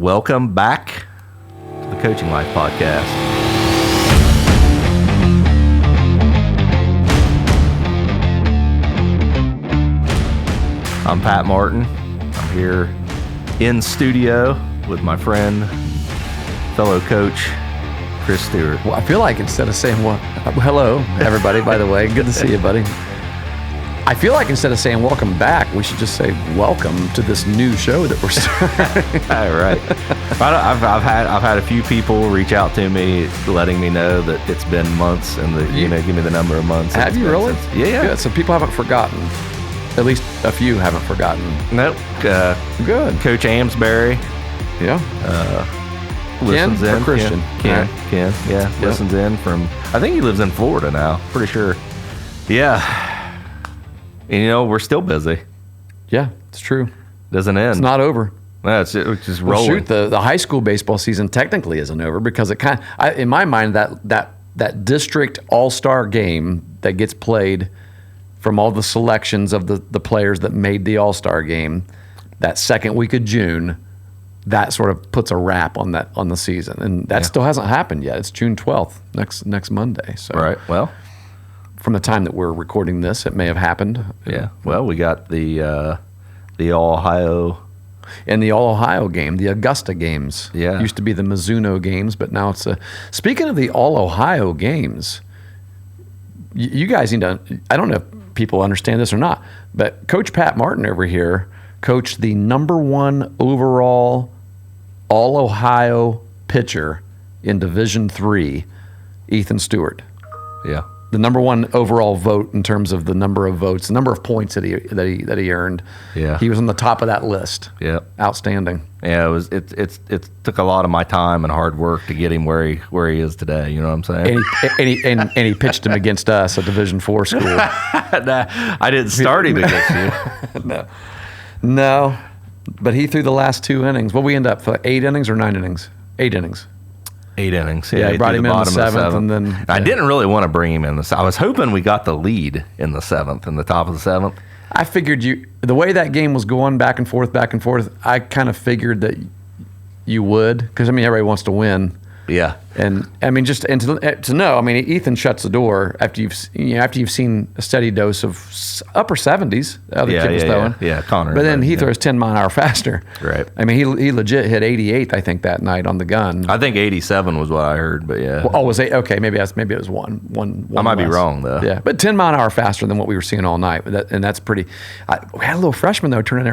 Welcome back to the Coaching Life Podcast. I'm Pat Martin. I'm here in studio with my friend, fellow coach, Chris Stewart. Well, I feel like instead of saying, hello, everybody, by the way, good to see you, buddy. I feel like instead of saying welcome back, we should just say welcome to this new show that we're starting. All right. I've had a few people reach out to me letting me know that it's been months and give me the number of months. Have you really? Yeah. Good. So people haven't forgotten. At least a few haven't forgotten. Nope. Good. Coach Amsbury. Yeah. Listens Ken in. or Christian? Ken. Yeah. Listens in from, I think he lives in Florida now. Pretty sure. Yeah. And, we're still busy. Yeah, it's true. Doesn't end. It's not over. No, it's just rolling. Well, shoot, the high school baseball season technically isn't over because it in my mind, that district all-star game that gets played from all the selections of the players that made the all-star game, that second week of June, that sort of puts a wrap on the season, and that still hasn't happened yet. It's June 12th, next Monday. So right. Well, from the time that we're recording this, it may have happened. Yeah. Well, we got the All-Ohio. And the All-Ohio game, the Augusta games. Yeah. Used to be the Mizuno games, but now it's speaking of the All-Ohio games, you guys need to, I don't know if people understand this or not, but Coach Pat Martin over here coached the number one overall All-Ohio pitcher in Division III, Ethan Stewart. Yeah. The number one overall vote in terms of the number of votes, the number of points that he earned. Yeah. He was on the top of that list. Yeah. Outstanding. Yeah, it took a lot of my time and hard work to get him where he is today. You know what I'm saying? And he pitched him against us, a Division IV school. Nah, I didn't start him against you. No. But he threw the last 2 innings. What we end up for 8 innings or 9 innings? 8 innings. 8 innings. Yeah, he brought him in the seventh, and then I didn't really want to bring him in I was hoping we got the lead in the seventh, in the top of the seventh. I figured the way that game was going back and forth, I kind of figured that you would, because everybody wants to win. Yeah. And to know, Ethan shuts the door after you've seen a steady dose of upper 70s. The other kid was throwing. Yeah, Connor. But then he throws 10 mile an hour faster. Right. He legit hit 88, I think, that night on the gun. I think 87 was what I heard, but yeah. Well, was 8? Okay, maybe it was one. I might be wrong though. Yeah, but 10 mile an hour faster than what we were seeing all night. And that's pretty. We had a little freshman though got in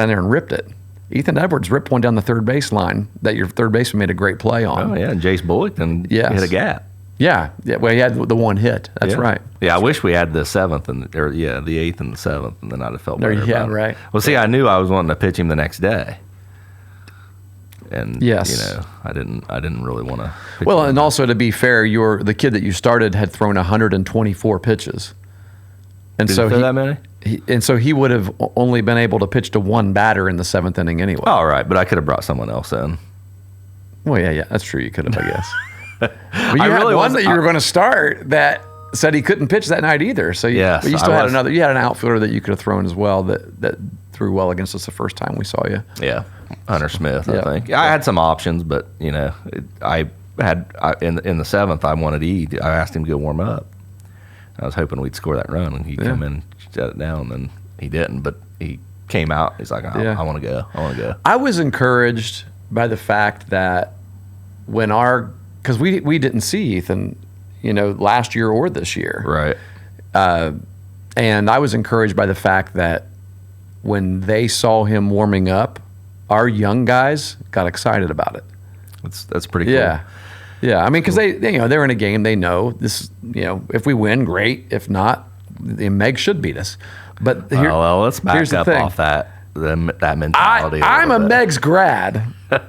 there and ripped it. Ethan Edwards ripped one down the third base line that your third baseman made a great play on. Oh, yeah, and Jace Bullington hit a gap. Yeah, well, he had the one hit. That's right. Yeah, I wish we had the seventh, the eighth and the seventh, and then I'd have felt better about it. Right. Well, see, I knew I was wanting to pitch him the next day. And, yes. I didn't really want to. Well, and also to be fair, the kid that you started had thrown 124 pitches. And Did so he throw that many? So he would have only been able to pitch to one batter in the seventh inning anyway. All right, but I could have brought someone else in. Well, yeah, that's true. You could have, I guess. But you had one that you were going to start that said he couldn't pitch that night either. So you still had another. You had an outfielder that you could have thrown as well that threw well against us the first time we saw you. Yeah, Hunter Smith. I think I had some options, but in the seventh I wanted Ede. I asked him to go warm up. I was hoping we'd score that run, and he'd come in, shut it down, and he didn't. But he came out. He's like, I want to go. I want to go. I was encouraged by the fact that because we didn't see Ethan, last year or this year, right? And I was encouraged by the fact that when they saw him warming up, our young guys got excited about it. That's pretty cool. Yeah, because they're in a game. They know this. If we win, great. If not, Meg should beat us. But let's back up off that mentality. I'm a Meg's grad,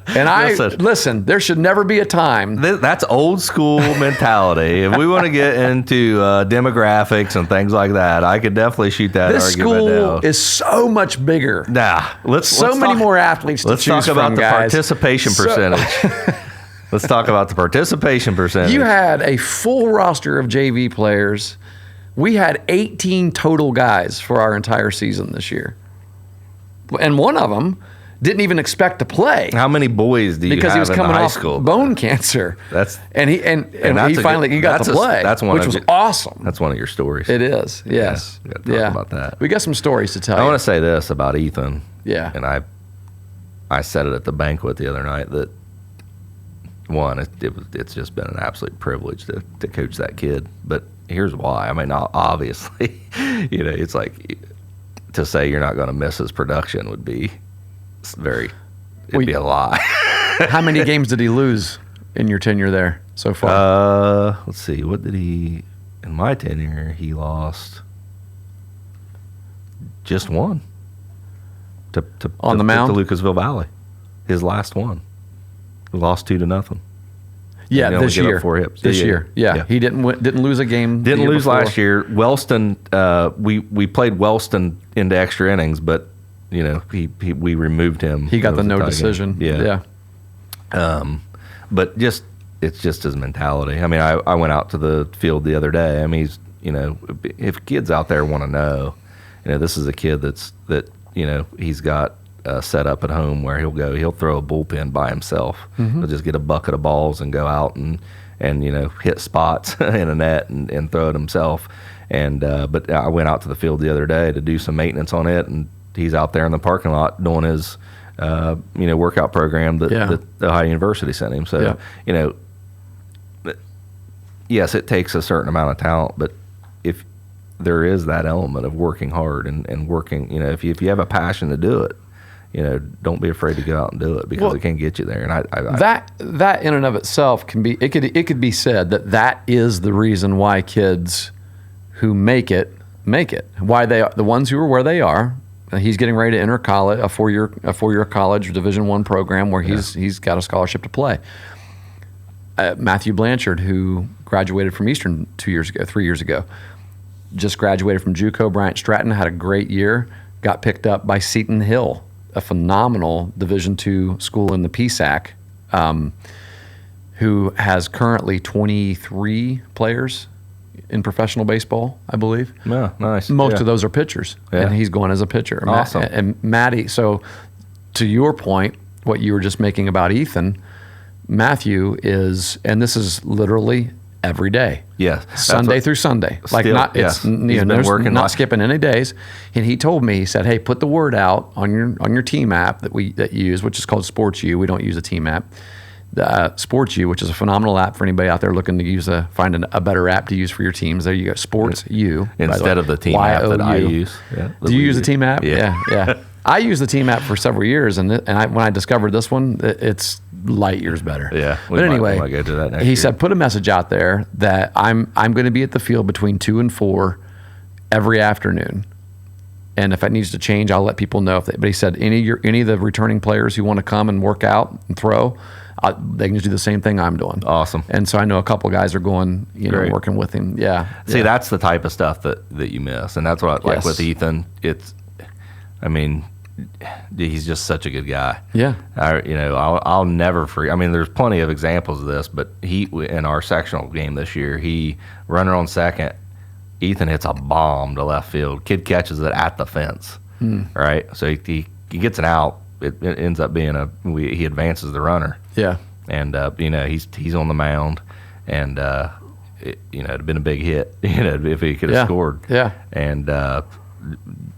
and listen. There should never be a time. That's old school mentality. If we want to get into demographics and things like that, I could definitely shoot that this argument down. This school is so much bigger. Let's many more athletes to choose from, Let's talk about the guys. participation percentage. Let's talk about the participation percentage. You had a full roster of JV players. We had 18 total guys for our entire season this year. And one of them didn't even expect to play. How many boys do you because have he was in coming high off school? bone cancer. And he finally got to play, which was awesome. That's one of your stories. It is, yes. Yeah, we got to talk about that. We got some stories to tell. I want to say this about Ethan. Yeah, and I said it at the banquet the other night that one, it's just been an absolute privilege to coach that kid. But here's why. I mean, obviously, it's like to say you're not going to miss his production would be it'd be a lie. How many games did he lose in your tenure there so far? Let's see. What did he? In my tenure, he lost just one to on the mound to Lucasville Valley. His last one. We lost 2-0. Yeah, this year. This year. Yeah. He didn't lose a game. Didn't lose last year. Wellston. We played Wellston into extra innings, but we removed him. He got the no decision. Yeah. But it's just his mentality. I mean, I went out to the field the other day. I mean, if kids out there want to know, this is a kid that he's got set up at home where he'll throw a bullpen by himself. Mm-hmm. He'll just get a bucket of balls and go out and hit spots in a net and throw it himself. And but I went out to the field the other day to do some maintenance on it, and he's out there in the parking lot doing his workout program that the Ohio University sent him. So yes, it takes a certain amount of talent, but if there is that element of working hard and working, if you have a passion to do it, don't be afraid to go out and do it because it can get you there. And that in and of itself it could be said that is the reason why kids who make it, why they are the ones who are where they are. He's getting ready to enter college, a four-year college Division I program where he's got a scholarship to play. Matthew Blanchard, who graduated from Eastern 3 years ago, just graduated from JUCO. Bryant Stratton had a great year, got picked up by Seton Hill, a phenomenal Division II school in the PSAC, who has currently 23 players in professional baseball, I believe. Yeah, nice. Most of those are pitchers, and he's going as a pitcher. Awesome. And Matty, so to your point, what you were just making about Ethan, Matthew is, and this is literally every day. Yes. Sunday through Sunday. Like still, not, it's, been working not skipping any days. And he told me, he said, hey, put the word out on your team app that you use, which is called Sports U. We don't use a team app. Sports U, which is a phenomenal app for anybody out there looking to find a better app to use for your teams. There you go, Sports U. Instead of the team app that I use. Yeah, do you use the team app? Yeah. I used the team app for several years, and when I discovered this one, it's light years better. Yeah. But anyway, might go to that next he year. said, put a message out there that I'm going to be at the field between 2 and 4 every afternoon. And if it needs to change, I'll let people know. But he said, any of the returning players who want to come and work out and throw, they can just do the same thing I'm doing. Awesome. And so I know a couple guys are going, working with him. Yeah. See, that's the type of stuff that you miss. And that's what, like with Ethan, he's just such a good guy. Yeah. I'll never forget. I mean, there's plenty of examples of this, but in our sectional game this year, he runner on second, Ethan hits a bomb to left field. Kid catches it at the fence. Right? So he gets an out. It ends up being he advances the runner. Yeah. And he's on the mound, and it'd have been a big hit. If he could have scored. Yeah. And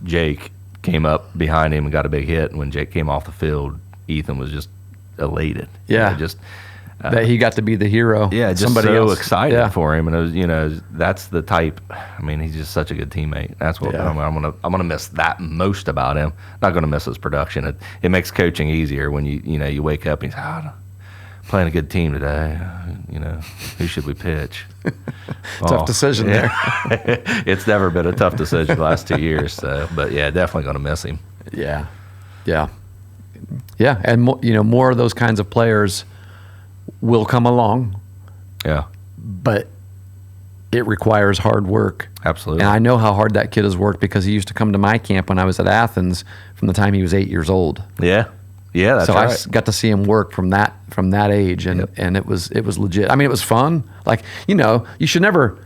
Jake came up behind him and got a big hit. And when Jake came off the field, Ethan was just elated. Yeah. That he got to be the hero. Yeah, just somebody so else. excited for him, and it was, that's the type. I mean, he's just such a good teammate. That's what I'm gonna miss that most about him. Not gonna miss his production. It makes coaching easier when you wake up and you say, playing a good team today. Who should we pitch? Tough decision there. It's never been a tough decision the last 2 years. So, but yeah, definitely gonna miss him. Yeah, and more of those kinds of players will come along. Yeah. But it requires hard work. Absolutely. And I know how hard that kid has worked because he used to come to my camp when I was at Athens from the time he was 8 years old. Yeah. Yeah, that's right. So I got to see him work from that age, and it was legit. I mean, it was fun. Like, you should never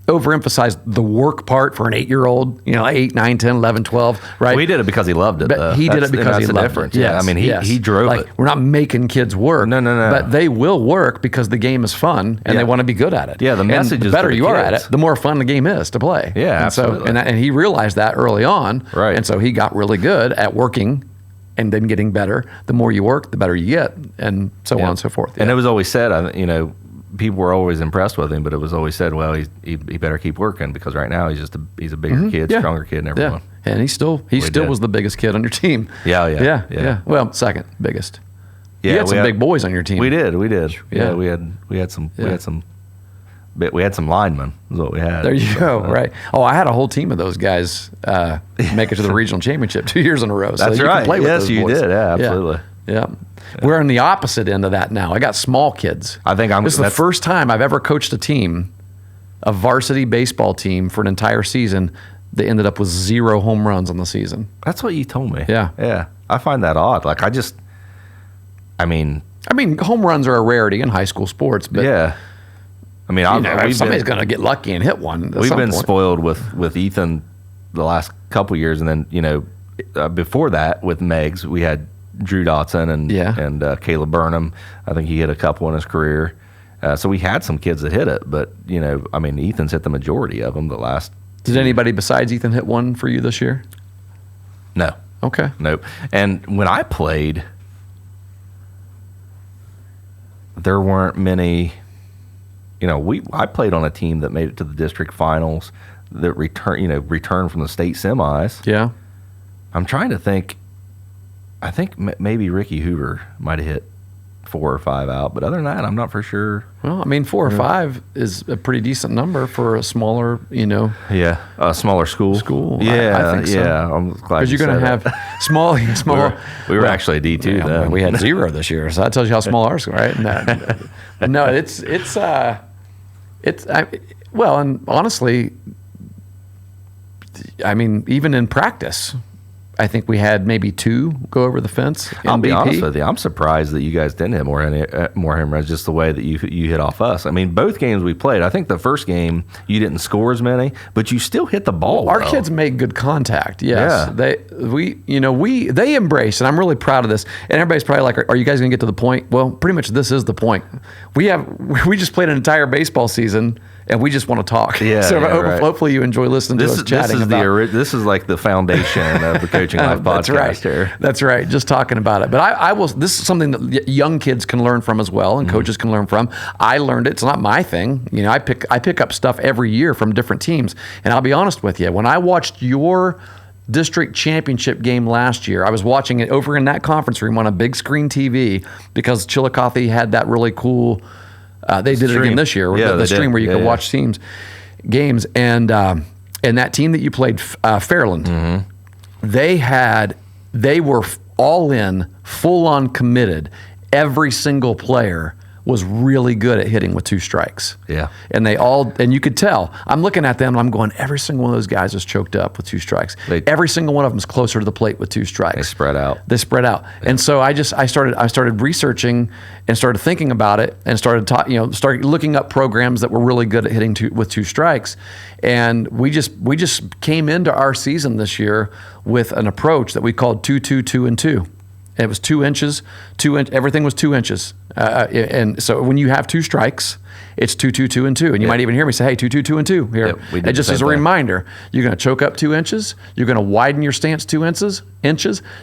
overemphasize the work part for an 8-year-old, 8, 9, 10, 11, 12, right? Well, he did it because he loved it. But he did it because he loved loved it. Yeah, I mean, he drove it. We're not making kids work. No. But they will work because the game is fun and they want to be good at it. Yeah, the message and is the better to the you are at kids. it, the more fun the game is to play. Yeah, and absolutely. So, and he realized that early on. Right. And so he got really good at working and then getting better. The more you work, the better you get, and so on and so forth. And it was always said, people were always impressed with him, but it was always said, well, he better keep working because right now he's a bigger kid, stronger kid, and everyone. Yeah, and he still was the biggest kid on your team. Yeah. Well, second biggest. Yeah, you had some big boys on your team. We did. Yeah. We had some linemen. Is what we had. There you go. Right. Oh, I had a whole team of those guys make it to the regional championship 2 years in a row. So That's you right. Can play with Yes, those you boys. did. Yeah, absolutely. Yeah. We're on the opposite end of that now. I got small kids. I think This is the first time I've ever coached a varsity baseball team for an entire season that ended up with 0 home runs on the season. That's what you told me. Yeah. Yeah. I find that odd. Like I mean, home runs are a rarity in high school sports, but yeah. I mean, somebody's going to get lucky and hit one. We've been spoiled with Ethan the last couple years, and then before that with Megs, we had Drew Dotson and Caleb Burnham. I think he hit a couple in his career. So we had some kids that hit it, but Ethan's hit the majority of them the last. Did anybody besides Ethan hit one for you this year? No. Okay. Nope. And when I played, there weren't many. I played on a team that made it to the district finals, that returned from the state semis. Yeah. I'm trying to think. I think maybe Ricky Hoover might have hit 4 or 5 out, but other than that, I'm not for sure. Well, 4 or 5 is a pretty decent number for a smaller, Yeah, a smaller school. Yeah, I think so. Yeah, I'm glad because you're going to have small. We were actually a D2 then. We had 0 this year, so that tells you how small ours, right? No, and honestly, even in practice, I think we had maybe 2 go over the fence. I'll be honest with you. I'm surprised that you guys didn't hit more home runs, just the way that you hit off us. Both games we played, I think the first game you didn't score as many, but you still hit the ball. Our kids made good contact. Yes, Yeah. they embrace, and I'm really proud of this. And everybody's probably like, "Are you guys going to get to the point?" Well, pretty much this is the point. We just played an entire baseball season. And we just want to talk. Yeah, so right. hopefully you enjoy listening to us chatting about. This is like the foundation of the Coaching Life podcast. That's right. Here. That's right. Just talking about it. But I will. This is something that young kids can learn from as well, and coaches can learn from. I learned it. It's not my thing. I pick up stuff every year from different teams. And I'll be honest with you. When I watched your district championship game last year, I was watching it over in that conference room on a big screen TV because Chillicothe had that really cool. They did it again this year. Yeah, the stream where you could watch games, and that team that you played, Fairland, they were all in, full on committed. Every single player was really good at hitting with 2 strikes. Yeah. And you could tell. I'm looking at them and I'm going, every single one of those guys is choked up with 2 strikes. Every single one of them is closer to the plate with 2 strikes. They spread out. Yeah. And so I started researching and started thinking about it and started looking up programs that were really good at hitting with 2 strikes. And we just came into our season this year with an approach that we called 2-2-2 and 2. It was 2 inches, everything was 2 inches. And so when you have 2 strikes, it's 2-2-2 and 2. And you might even hear me say, hey, 2-2-2 and 2 here. Yep, and just as a reminder, you're going to choke up 2 inches. You're going to widen your stance 2 inches.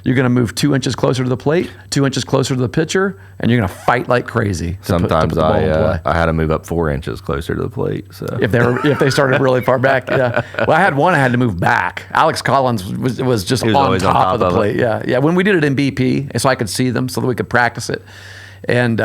You're going to move 2 inches closer to the plate, 2 inches closer to the pitcher, and you're going to fight like crazy. Sometimes I had to move up 4 inches closer to the plate. So if they started really far back, yeah. Well, I had one I had to move back. Alex Collins was just on top of the plate. Yeah. When we did it in BP, so I could see them, so that we could practice it, and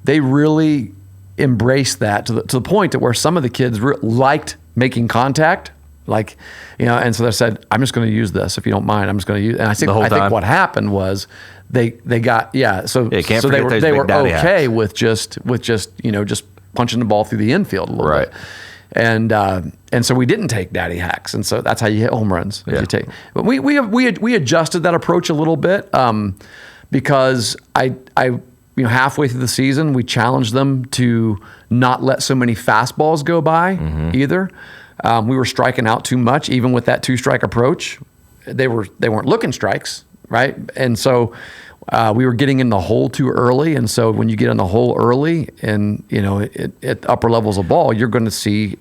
they really embraced that to the point that where some of the kids liked making contact, and so they said, "I'm just going to use this if you don't mind. I'm just going to use." And I think what happened was they got So they were okay with just punching the ball through the infield a little bit. And so we didn't take daddy hacks, and so that's how you hit home runs. Yeah. But we adjusted that approach a little bit because I halfway through the season, we challenged them to not let so many fastballs go by either. We were striking out too much, even with that 2-strike approach. They weren't looking strikes, right? And so we were getting in the hole too early. And so when you get in the hole early, and at upper levels of ball, you're not going to see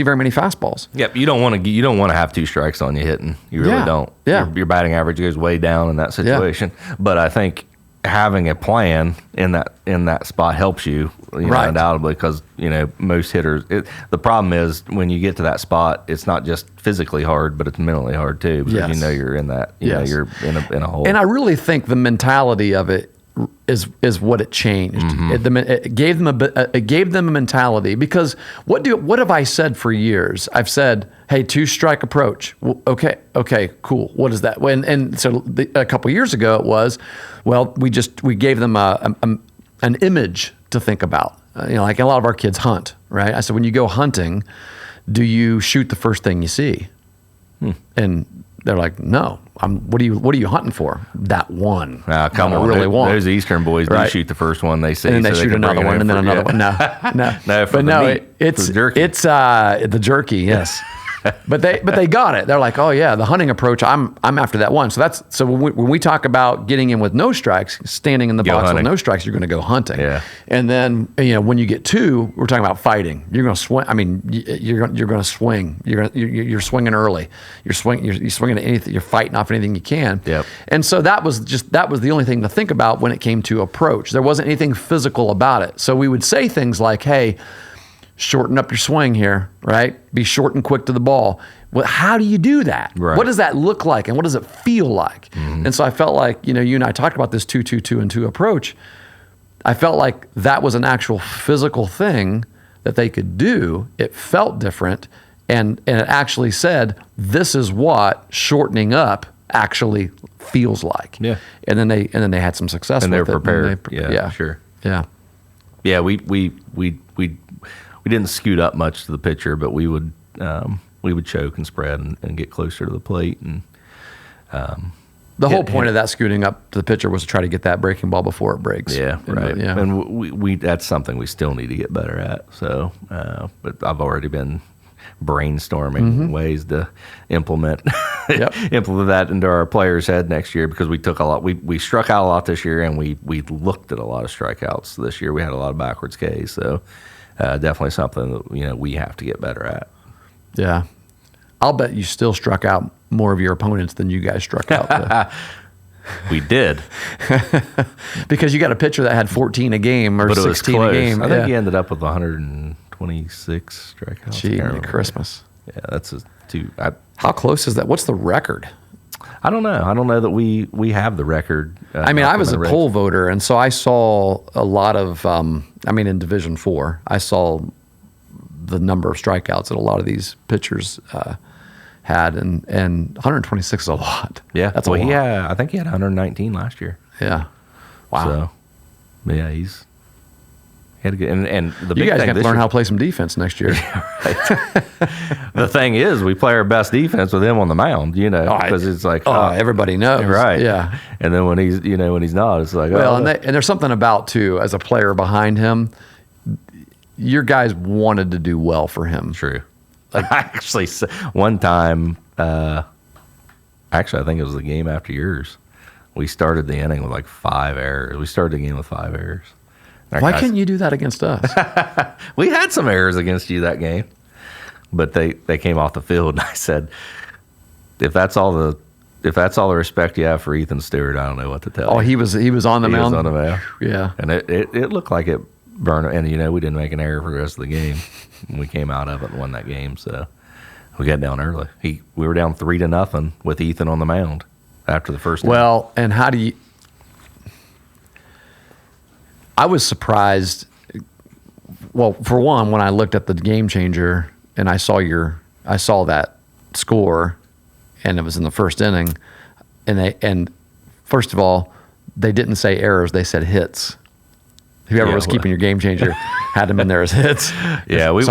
very many fastballs. Yep, you don't want to have 2 strikes on you hitting. You really don't. Yeah. Your batting average goes way down in that situation. But I think having a plan in that spot helps you, Right. undoubtedly, because most hitters. The problem is when you get to that spot, it's not just physically hard, but it's mentally hard too, because Yes. you're in that. Yes. You're in a hole. And I really think the mentality of it is what it changed. It gave them a mentality, because what have I said for years? I've said, hey, 2-strike approach. Well, okay, cool. What is that? And so a couple years ago it was, well, we gave them an image to think about. Like a lot of our kids hunt, right? I said, when you go hunting, do you shoot the first thing you see? And they're like, no. What are you hunting for? That one. Come I on, really want. those Eastern boys do Right. shoot the first one they see, And then they so shoot can bring another it one, in and then for- another yeah. one. No, No, for but the no, meat, it's for the jerky. It's the jerky. Yes. But they got it. They're like, oh yeah, the hunting approach. I'm after that one. So when we talk about getting in with no strikes, standing in the box hunting. with no strikes, you're going to go hunting. Yeah. And then when you get 2, we're talking about fighting. You're going to swing. I mean, you're going to swing. You're swinging early. You're swinging at anything. You're fighting off anything you can. Yep. And so that was the only thing to think about when it came to approach. There wasn't anything physical about it. So we would say things like, hey, shorten up your swing here, right? Be short and quick to the ball. Well, how do you do that? Right. What does that look like, and what does it feel like? And so I felt like, you and I talked about this 2-2-2-2 approach. I felt like that was an actual physical thing that they could do. It felt different, and it actually said, this is what shortening up actually feels like. Yeah. And then they had some success And with they're it. prepared. And Yeah, sure. Yeah. Yeah, we didn't scoot up much to the pitcher, but we would choke and spread and get closer to the plate. And The whole point of that scooting up to the pitcher was to try to get that breaking ball before it breaks. yeah, And, right. Yeah. And we that's something we still need to get better at. So, but I've already been brainstorming ways to implement Yep. implement that into our players' head next year, because we took a lot. We struck out a lot this year, and we looked at a lot of strikeouts this year. We had a lot of backwards Ks. So. Definitely something that we have to get better at. Yeah. I'll bet you still struck out more of your opponents than you guys struck out. We did, Because you got a pitcher that had 14 a game or but it was 16 close. a game. I think Yeah. he ended up with 126 strikeouts. Gee, I can't Merry remember. Christmas. Yeah, that's two. How close is that? What's the record? I don't know. I don't know that we have the record. I mean, up I in was the a race. poll voter, and so I saw a lot of, in Division IV, I saw the number of strikeouts that a lot of these pitchers had, and 126 is a lot. Yeah, That's a well, lot. yeah. I think he had 119 last year. Yeah. Wow. So, yeah, he had a good. And the You big guys thing got to this learn year- how to play some defense next year. The thing is, we play our best defense with him on the mound. Because it's like, everybody knows. right, Yeah. And then when he's not, it's like, Well, oh, and there's something about, too, as a player behind him, your guys wanted to do well for him. true. I actually one time, actually, I think it was the game after yours. We started the inning with like 5 errors. We started the game with 5 errors. Why couldn't you do that against us? We had some errors against you that game, but they came off the field, and I said, if that's all the respect you have for Ethan Stewart, I don't know what to tell you. He was on the He mound. was on the mound. Yeah. And it looked like it burned, and we didn't make an error for the rest of the game. And we came out of it and won that game, so we got down early. We were down 3-0 with Ethan on the mound after the first inning. Well, and how do you? I was surprised. Well, for one, when I looked at the game changer and I saw that score, and it was in the first inning, and first of all, they didn't say errors; they said hits. Whoever Yeah, was keeping your game changer had them in there as hits. Yeah, it's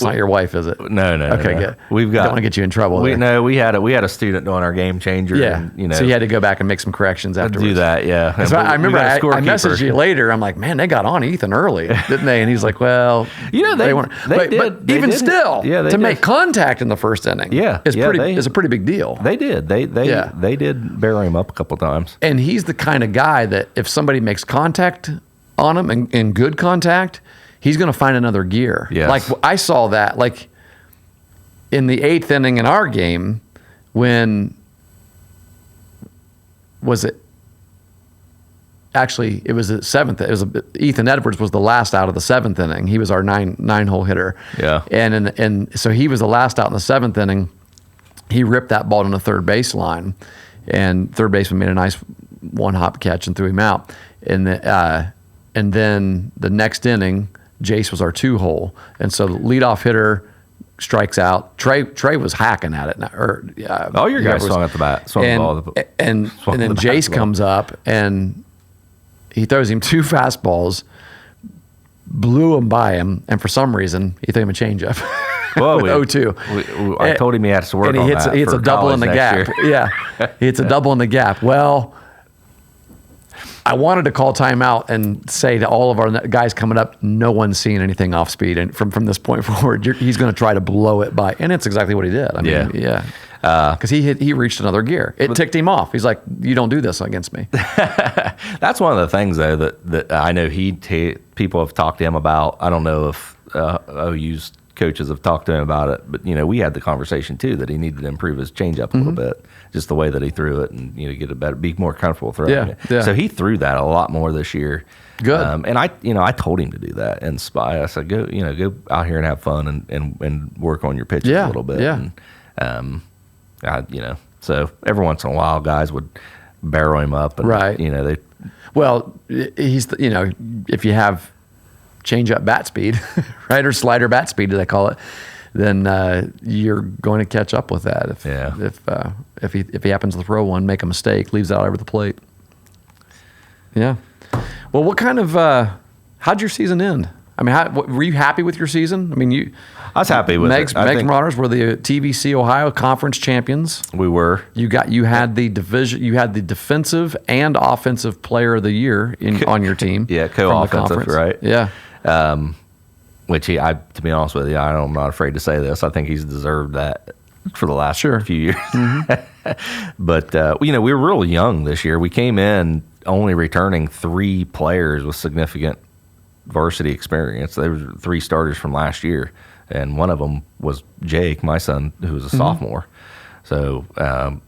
not your wife, is it? No. Okay, no. good. We've got. Don't want to get you in trouble. We there. had a student doing our game changer. Yeah, and, so you had to go back and make some corrections afterwards. do that. Yeah, So I remember I scorekeeper. messaged you later. I'm like, man, they got on Ethan early, didn't they? And he's like, well, they weren't. did. But They even did. still, Yeah, they to did. make contact in the first inning, is a pretty big deal. They did. They did bury him up a couple times. And he's the kind of guy that if somebody makes contact on him and good contact, he's going to find another gear. Yes. Like I saw that, like in the 8th inning in our game, when was it? Actually, it was the 7th. It was Ethan Edwards was the last out of the 7th inning. He was our nine-hole hitter. Yeah. And so he was the last out in the 7th inning. He ripped that ball to the third baseline, and third baseman made a nice one-hop catch and threw him out. And then the next inning, Jace was our 2-hole, and so the leadoff hitter strikes out. Trey was hacking at it. All your guys swung at the bat, swung the ball. And then Jace comes up and he throws him 2 fastballs, blew him by him, and for some reason he threw him a changeup. Well, with 0-2. I told him he had to work and on he that. hits for a double in the college gap. next year. Yeah, he hits a double in the gap. Well, I wanted to call timeout and say to all of our guys coming up, no one's seeing anything off speed, and from this point forward, he's going to try to blow it by, and it's exactly what he did. I mean, yeah. Because he reached another gear. It ticked him off. He's like, you don't do this against me. That's one of the things, though, that I know people have talked to him about. I don't know if OU's coaches have talked to him about it, but we had the conversation too that he needed to improve his changeup a little bit, just the way that he threw it, and get it better, be more comfortable throwing it. Yeah. So he threw that a lot more this year. Good. And I told him to do that and spy. I said, go out here and have fun and work on your pitches a little bit. Yeah. And, so every once in a while, guys would barrel him up, and Right. they. Well, he's if you have change up bat speed, right, or slider bat speed, as I call it, then you're going to catch up with that. If he happens to throw one, make a mistake, leaves it out over the plate. Yeah. Well, what kind of how'd your season end? I mean, were you happy with your season? I mean, I was happy with Meg's it. I think Marauders were the TVC Ohio Conference champions. we were. You had the division. You had the defensive and offensive player of the year on your team. Yeah, from the co-offensive, conference. right? Yeah. Which to be honest with you, I'm not afraid to say this. I think he's deserved that for the last few years. But we were really young this year. We came in only returning 3 players with significant varsity experience. There were 3 starters from last year, and one of them was Jake, my son, who was a sophomore. So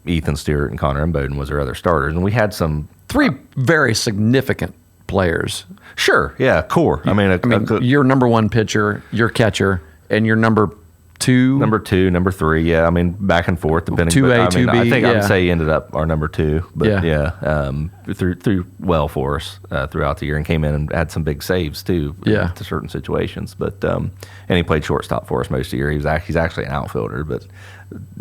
Ethan Stewart and Connor Imboden was our other starters, and we had some 3 very significant players. Sure, yeah, core. I mean, your number 1 pitcher, your catcher, and your number 2. Number 2, number 3, yeah. I mean, back and forth depending. 2A, 2B. I think I yeah. would say he ended up our number 2, but Yeah. threw well for us throughout the year and came in and had some big saves too. Yeah. To certain situations, but and he played shortstop for us most of the year. He's actually an outfielder, but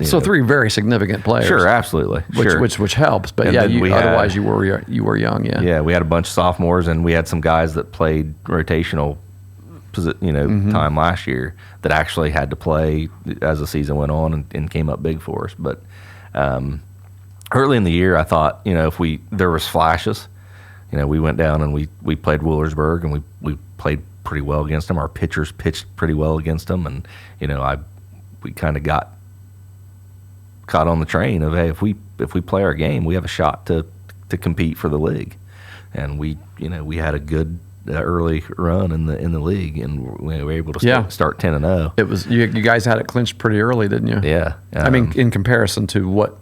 So 3 very significant players. Sure, absolutely, which helps. But And yeah, then otherwise you were young. Yeah. Yeah, we had a bunch of sophomores, and we had some guys that played rotational time last year that actually had to play as the season went on and came up big for us. But early in the year, I thought, if there was flashes, we went down and we played Willersburg, and we played pretty well against them. Our pitchers pitched pretty well against them, and we kind of got caught on the train of, hey, if we play our game, we have a shot to compete for the league. And we had a good early run in the league, and we were able to start 10-0. It was you guys had it clinched pretty early, didn't you? Yeah. I mean, in comparison to what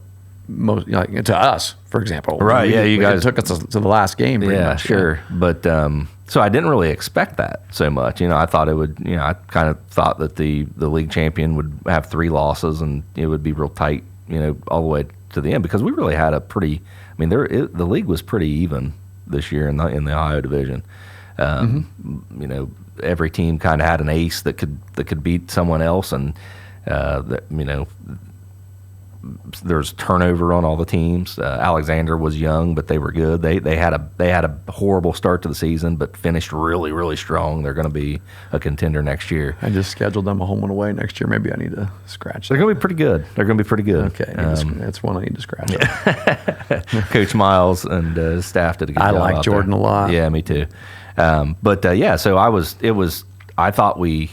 most to us, for example. Right. You guys took us to the last game. Pretty much, sure. But so I didn't really expect that so much. I thought it would. I kind of thought that the league champion would have 3 losses, and it would be real tight. All the way to the end, because we really had a pretty. I mean, the league was pretty even this year in the Ohio division. Every team kind of had an ace that could beat someone else, and there's turnover on all the teams. Alexander was young, but they were good. They had a horrible start to the season, but finished really, really strong. They're going to be a contender next year. I just scheduled them a home and away next year. Maybe I need to scratch They're that. going to be pretty good. They're going to be pretty good. Okay, that's one I need to scratch. Yeah. Coach Miles and his staff did a good I job. like out Jordan there. a lot. Yeah, me too. So I thought we,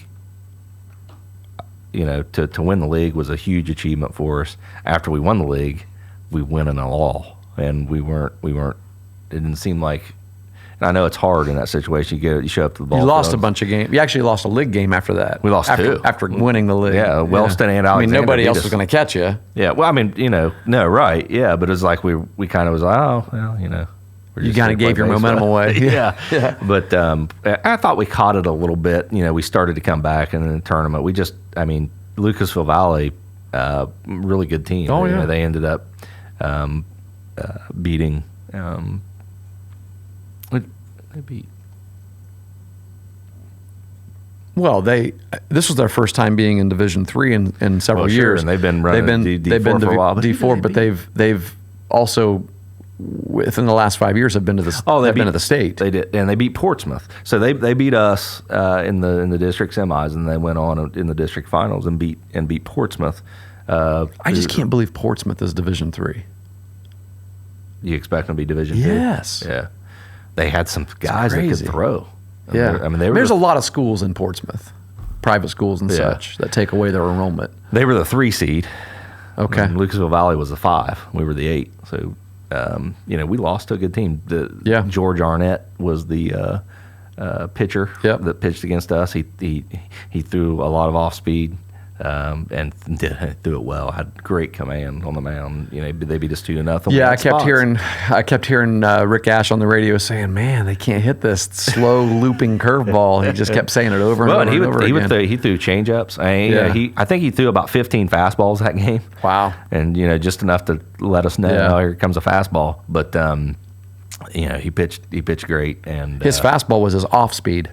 to win the league was a huge achievement for us. After we won the league, we went in a lull, and we weren't. It didn't seem like. And I know it's hard in that situation. You show up to the ball. You lost a field. bunch of games. You actually lost a league game after that. We lost after, two. after winning the league. Yeah, Wellston and I mean, Alexander nobody beat else us. was going to catch you. Yeah, well, I mean, no, right? Yeah, but it was like we kind of was like, oh, well, we're You just kind gonna of gave play your momentum baseball. away. Yeah. But I thought we caught it a little bit. We started to come back in the tournament. Lucasville Valley, really good team. Oh, yeah. They ended up beating. They beat. Well, this was their first time being in Division III in several Well, sure, years, and they've been running D4 for a while, but D4, but they've also within the last 5 years have been to the been to the state. They did, and they beat Portsmouth. So they beat us in the district semis, and they went on in the district finals and beat Portsmouth. I just can't believe Portsmouth is Division III. You expect them to be Division Yes. II? Yeah. They had some guys that crazy. could throw. Yeah, there's a a lot of schools in Portsmouth, private schools and such, that take away their enrollment. They were the 3 seed. Okay. And Lucasville Valley was the 5. We were the 8. So, we lost to a good team. George Arnett was the pitcher that pitched against us. He threw a lot of off speed. And threw it well. Had great command on the mound. They beat us 2-0. Yeah, I kept hearing Rick Ash on the radio saying, "Man, they can't hit this slow looping curveball." He just kept saying it over and over and over again. He threw changeups. I think he threw about 15 fastballs that game. Wow. And just enough to let us know, oh, here comes a fastball. But he pitched great. And his fastball was his off speed.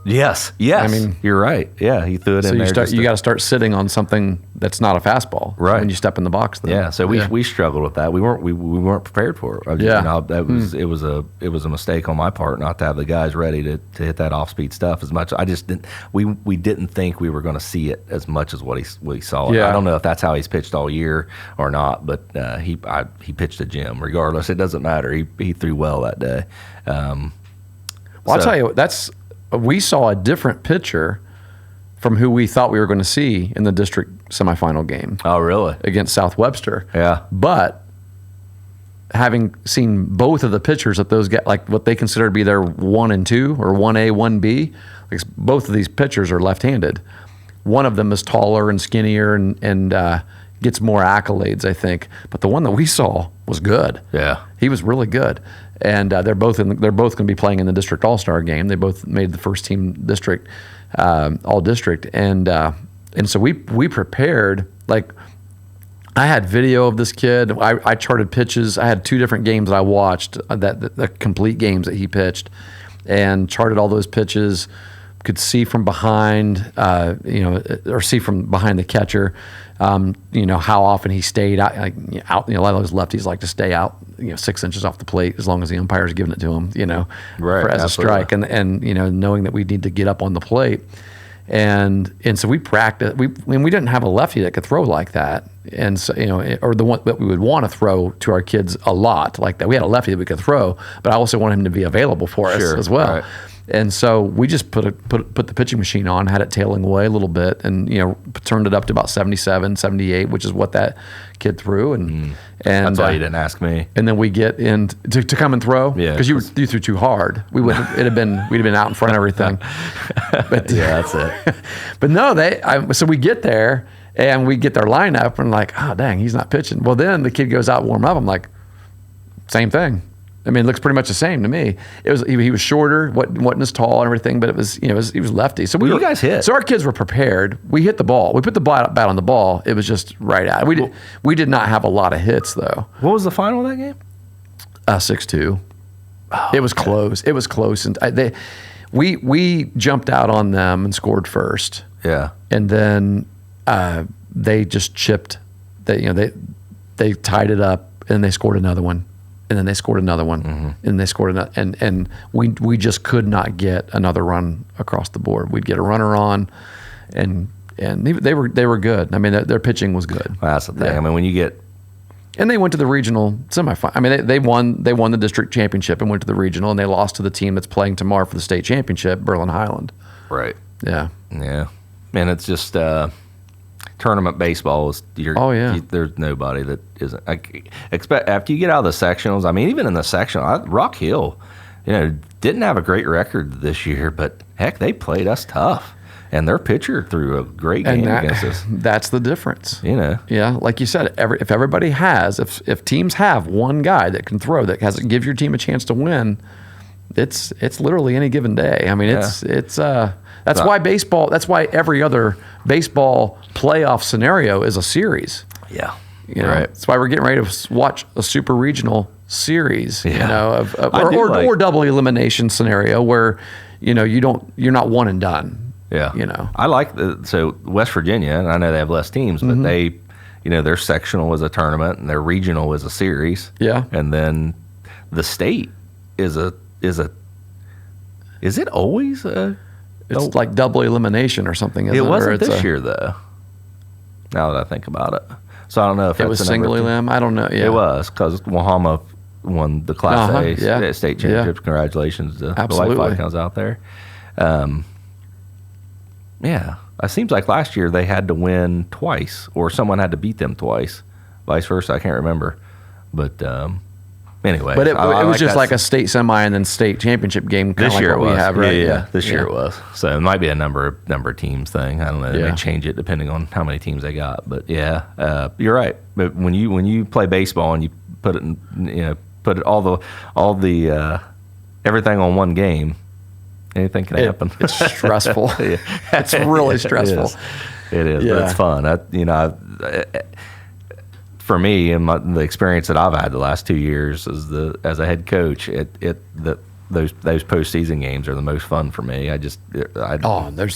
Yes. I mean, you're right. Yeah, he threw it in there. So you got to start sitting on something that's not a fastball, right? When you step in the box. Then. Yeah. So we struggled with that. We weren't prepared for it. It was a mistake on my part not to have the guys ready to hit that off speed stuff as much. I just didn't. We didn't think we were going to see it as much as what he saw. Yeah. I don't know if that's how he's pitched all year or not, but he pitched a gem. Regardless, it doesn't matter. He threw well that day. I'll tell you, we saw a different pitcher from who we thought we were going to see in the district semifinal game. Oh, really? Against South Webster. Yeah. But having seen both of the pitchers that those get, like what they consider to be their 1 and 2 or 1A, 1B, like both of these pitchers are left-handed. One of them is taller and skinnier and gets more accolades, I think. But the one that we saw was good. Yeah. He was really good. And they're both going to be playing in the district all-star game. They both made the first team district, all district, and so we prepared. Like, I had video of this kid. I charted pitches. I had 2 different games that I watched, the complete games that he pitched, and charted all those pitches. Could see from behind, or see from behind the catcher, how often he stayed out. A lot of those lefties like to stay out, 6 inches off the plate as long as the umpire's giving it to him, right, as a strike, and knowing that we need to get up on the plate, and so we practiced. We didn't have a lefty that could throw like that, and so or the one that we would want to throw to our kids a lot like that. We had a lefty that we could throw, but I also wanted him to be available for us as well. Right. And so we just put the pitching machine on, had it tailing away a little bit, and turned it up to about 77, 78, which is what that kid threw. And that's why you didn't ask me. And then we get in to come and throw, because you threw too hard. We'd have been out in front of everything. But yeah, that's it. But no, so we get there and we get their lineup and like, oh dang, he's not pitching. Well, then the kid goes out and warm up. I'm like, same thing. I mean, it looks pretty much the same to me. He was shorter, wasn't as tall and everything, but he was lefty. So you guys hit. So our kids were prepared. We hit the ball. We put the bat on the ball. It was just right out. We did not have a lot of hits though. What was the final of that game? 6-2. It was close. It was close, and we jumped out on them and scored first. Yeah. And then they just chipped they tied it up, and they scored another one, and then they scored another one, and they scored another, and we just could not get another run across the board. We'd get a runner on, and they were good. I mean, their pitching was good. Well, that's the thing. Yeah. I mean, when you get And they went to the regional semifinal. I mean, they won the district championship and went to the regional, and they lost to the team that's playing tomorrow for the state championship, Berlin Highland. right, Yeah. yeah, man, it's just tournament baseball is. Oh, yeah. There's nobody that isn't. I expect after you get out of the sectionals. I mean, even in the sectional, Rock Hill, didn't have a great record this year, but heck, they played us tough. And their pitcher threw a great game against us. That's the difference. Yeah, like you said, if everybody has, if teams have one guy that can throw, that give your team a chance to win, it's literally any given day. I mean, that's why baseball. That's why every other baseball playoff scenario is a series. Yeah, right. That's why we're getting ready to watch a super regional series. Yeah. Or double elimination scenario where you're not one and done. Yeah, I like so West Virginia, and I know they have less teams, but they, their sectional is a tournament and their regional is a series. Yeah, and then the state is it always a? It's like double elimination or something. Isn't it wasn't it? this year though. Now that I think about it, so I don't know if it was single elim. I don't know. Yeah, it was because Wahama won the Class A state championship. Congratulations to the White Falcons out there. Yeah, it seems like last year they had to win twice, or someone had to beat them twice, vice versa. I can't remember, but anyway. But it was just like a state semi and then state championship game. Kind This of year like what we have, right? Yeah, this year it was. So it might be a number of teams thing. I don't know. They may change it depending on how many teams they got. But yeah, you're right. But when you play baseball and you put it in, put all the everything on one game. Anything can happen. It's stressful. It's really stressful. It is, but it's fun. For me and the experience that I've had the last 2 years as a head coach, those postseason games are the most fun for me. There's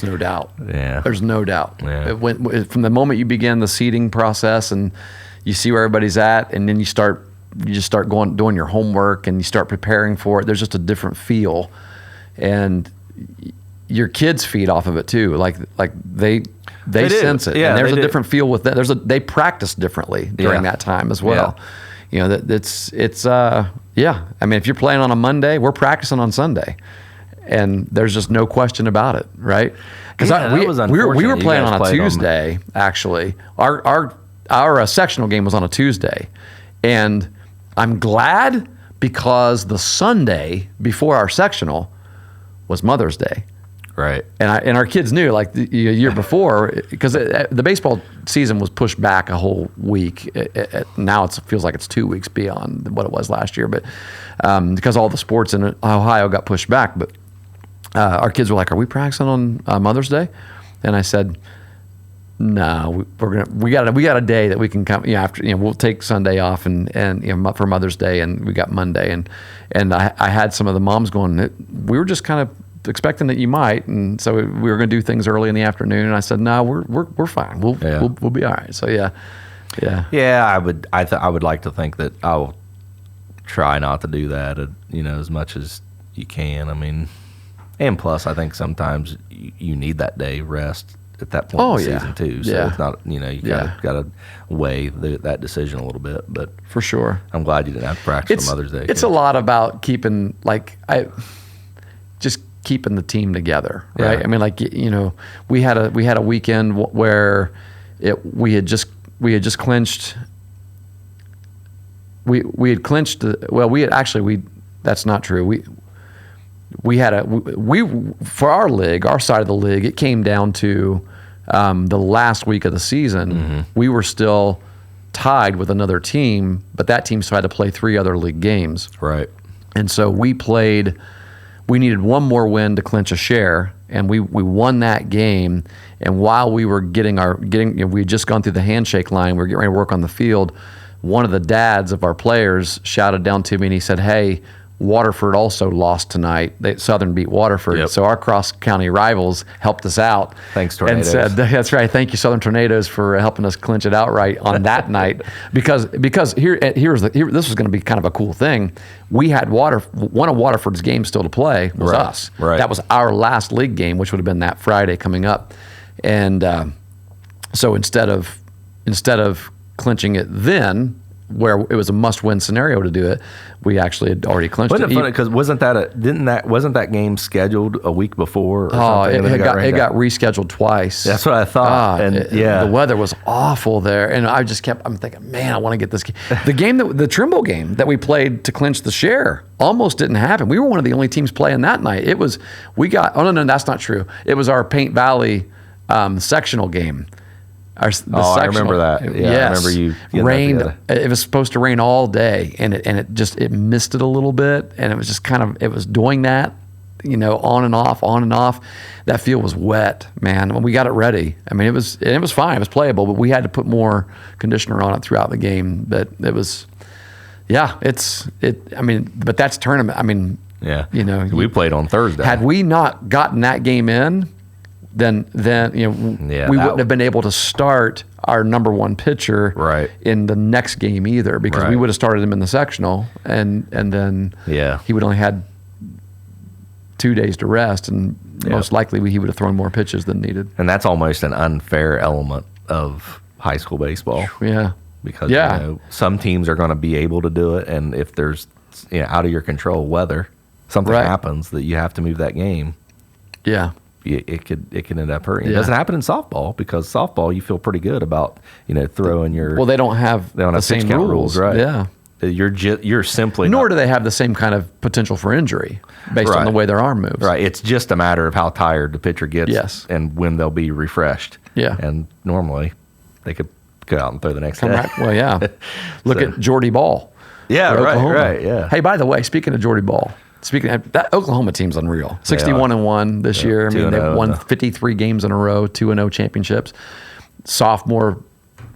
no doubt. Yeah, there's no doubt. Yeah. From the moment you begin the seeding process and you see where everybody's at, and then you just start doing your homework and you start preparing for it. There's just a different feel. And your kids feed off of it too. Like they sense it. Yeah, and there's a different feel with that. They practice differently during that time as well. Yeah. I mean, if you're playing on a Monday, we're practicing on Sunday, and there's just no question about it, right? Because we were playing on a Tuesday. Actually, our sectional game was on a Tuesday, and I'm glad because the Sunday before our sectional was Mother's Day. Right. And our kids knew, like the year before, because the baseball season was pushed back a whole week. Now it feels like it's 2 weeks beyond what it was last year, but because all the sports in Ohio got pushed back. But our kids were like, "Are we practicing on Mother's Day?" And I said, "No, we got a day that we can come. After we'll take Sunday off and for Mother's Day, and we got Monday." And I had some of the moms going, "We were just kind of expecting that you might," and so we were going to do things early in the afternoon. And I said, "No, we're fine. We'll be all right." So yeah. I would like to think that I'll try not to do that. As much as you can. I mean, and plus, I think sometimes you need that day rest at that point in the season too. So it's not, you gotta weigh that decision a little bit. But for sure, I'm glad you didn't have to practice on Mother's Day. It's a lot about keeping keeping the team together, right? Yeah. I mean, we had a weekend where we had just clinched. We had clinched. That's not true. For our league, our side of the league, it came down to the last week of the season. Mm-hmm. We were still tied with another team, but that team still had to play 3 other league games. Right. And so we needed one more win to clinch a share, and we won that game. And while we were we had just gone through the handshake line, we were getting ready to work on the field. One of the dads of our players shouted down to me and he said, "Hey, Waterford also lost tonight. Southern beat Waterford. Yep. So our cross-county rivals helped us out. Thanks, And Tornadoes. said, that's right. Thank you, Southern Tornadoes, for helping us clinch it outright on that night. Because this was going to be kind of a cool thing. We had one of Waterford's games still to play was Right, us. right. That was our last league game, which would have been that Friday coming up. And so instead of clinching it then, where it was a must-win scenario to do it, we actually had already clinched Wasn't it. it funny because wasn't that game scheduled a week before? Or something, and then It rained got out? rescheduled twice. That's what I thought. The weather was awful there, and I'm thinking, man, I want to get this game. The Trimble game that we played to clinch the share almost didn't happen. We were one of the only teams playing that night. No, that's not true. It was our Paint Valley sectional game. I remember that. Yeah, yes. I remember you getting that rained. together. It was supposed to rain all day, and it missed it a little bit, and it was just it was doing that, on and off. That field was wet, man. When we got it ready, I mean, it was fine. It was playable, but we had to put more conditioner on it throughout the game. But it was, but that's tournament. I mean, Yeah. We played on Thursday. had we not gotten that game in, then we wouldn't have been able to start our number one pitcher Right. in the next game either, because we Right. would have started him in the sectional, and then he would only had 2 days to rest, and most likely he would have thrown more pitches than needed. And that's almost an unfair element of high school baseball. Yeah. Because some teams are going to be able to do it, and if there's out of your control weather, something Right. happens that you have to move that game. Yeah. It could end up hurting. It Yeah. doesn't happen in softball, because softball you feel pretty good about throwing your. Well, they don't have the pitch same count rules, right? Yeah. You're simply Nor not, do they have the same kind of potential for injury based on Right. the way their arm moves. right. It's just a matter of how tired the pitcher gets, Yes. and when they'll be refreshed. Yeah. And normally they could go out and throw the next Come day. right. Well, yeah. Look at Jordy Ball. Yeah, for right, Oklahoma. right, yeah. Hey, by the way, speaking of Jordy Ball, that Oklahoma team's unreal. 61-1 this year. I mean, they've 2-0, won no. 53 games in a row, 2-0 championships. Sophomore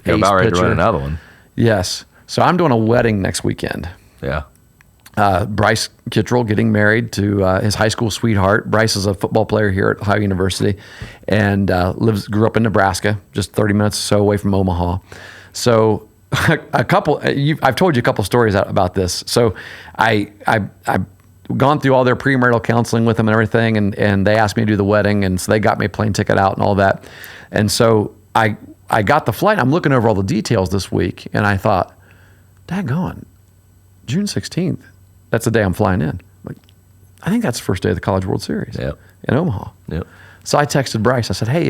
You're ace about ready pitcher. to run another one. Yes. So I'm doing a wedding next weekend. Yeah. Bryce Kittrell getting married to his high school sweetheart. Bryce is a football player here at Ohio University, and grew up in Nebraska, just 30 minutes or so away from Omaha. So I've told you a couple stories about this. So I've gone through all their premarital counseling with them and everything, and they asked me to do the wedding, and so they got me a plane ticket out and all that. And so I got the flight. I'm looking over all the details this week, and I thought, daggone, June 16th, that's the day I'm flying in. Like, I think that's the first day of the College World Series in Omaha. Yep. So I texted Bryce. I said, hey,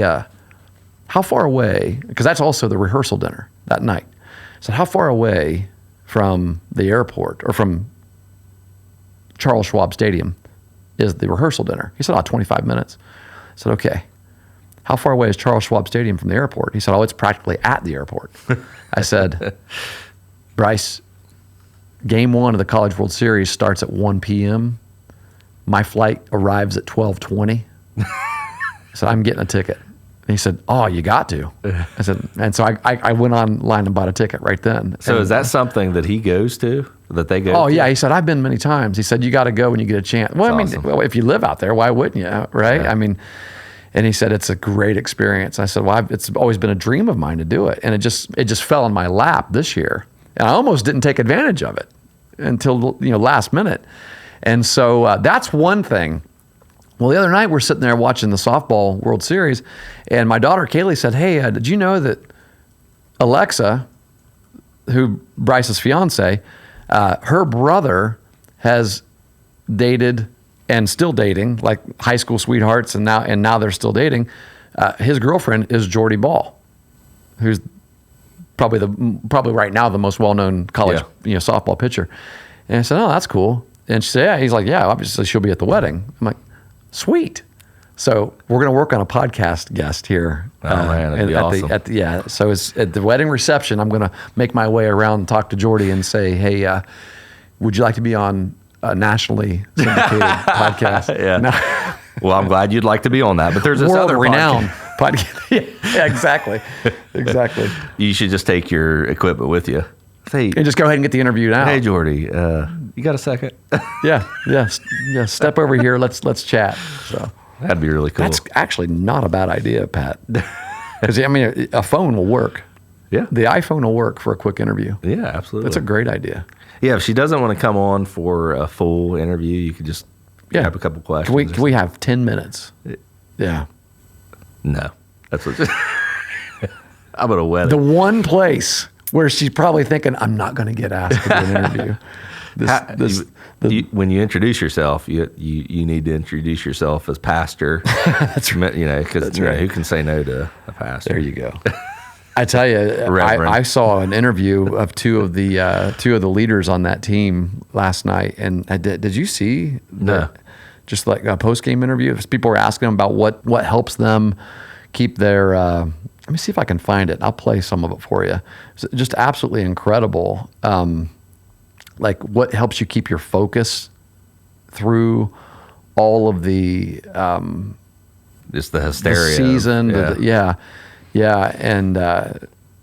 how far away, because that's also the rehearsal dinner that night. I said, how far away from the airport or from Charles Schwab Stadium is the rehearsal dinner? He said, 25 minutes. I said, okay. How far away is Charles Schwab Stadium from the airport? He said, it's practically at the airport. I said, Bryce, Game 1 of the College World Series starts at 1 p.m. My flight arrives at 12:20. I said, I'm getting a ticket. And he said, oh, you got to. I said, and so I went online and bought a ticket right then. So and, is that something that he goes to, that they go to? Oh, yeah. He said, I've been many times. He said, you got to go when you get a chance. Well, That's awesome. well, if you live out there, why wouldn't you? Right? Yeah. I mean, and he said, it's a great experience. I said, well, it's always been a dream of mine to do it. And it just fell in my lap this year. And I almost didn't take advantage of it until last minute. And so that's one thing. Well, the other night we're sitting there watching the softball World Series, and my daughter Kaylee said, hey, did you know that Alexa, who Bryce's fiance, her brother has dated and still dating, like high school sweethearts, and now they're still dating. His girlfriend is Jordy Ball, who's probably right now the most well-known college softball pitcher. And I said, oh, that's cool. And she said, yeah. He's like, yeah, obviously she'll be at the wedding. I'm like, sweet. So we're going to work on a podcast guest here. Oh, man, that'd be awesome. So it's at the wedding reception. I'm going to make my way around and talk to Jordy and say, hey, would you like to be on a nationally syndicated podcast? Yeah. No. Well, I'm glad you'd like to be on that. But there's this other world-renowned podcast. Yeah, exactly. Exactly. You should just take your equipment with you. Say, And just go ahead and get the interview now. hey, Jordy, you got a second? Yeah. Step over here. Let's chat. So That'd be really cool. that's actually not a bad idea, Pat. Because I mean, a phone will work. Yeah. The iPhone will work for a quick interview. Yeah, absolutely. That's a great idea. Yeah, if she doesn't want to come on for a full interview, you could just Yeah. have a couple questions. Can we have 10 minutes? Yeah. No. That's what. I'm at a wedding. The one place where she's probably thinking, I'm not going to get asked to do an interview. When you introduce yourself, you need to introduce yourself as pastor. That's right. Because who can say no to a pastor? There you go. I tell you, I saw an interview of two of the leaders on that team last night, and did you see No. just like a post game interview? People were asking them about what helps them keep their. Let me see if I can find it. I'll play some of it for you. It's just absolutely incredible. Like what helps you keep your focus through all of the Just the hysteria. the season. Yeah. Yeah. And,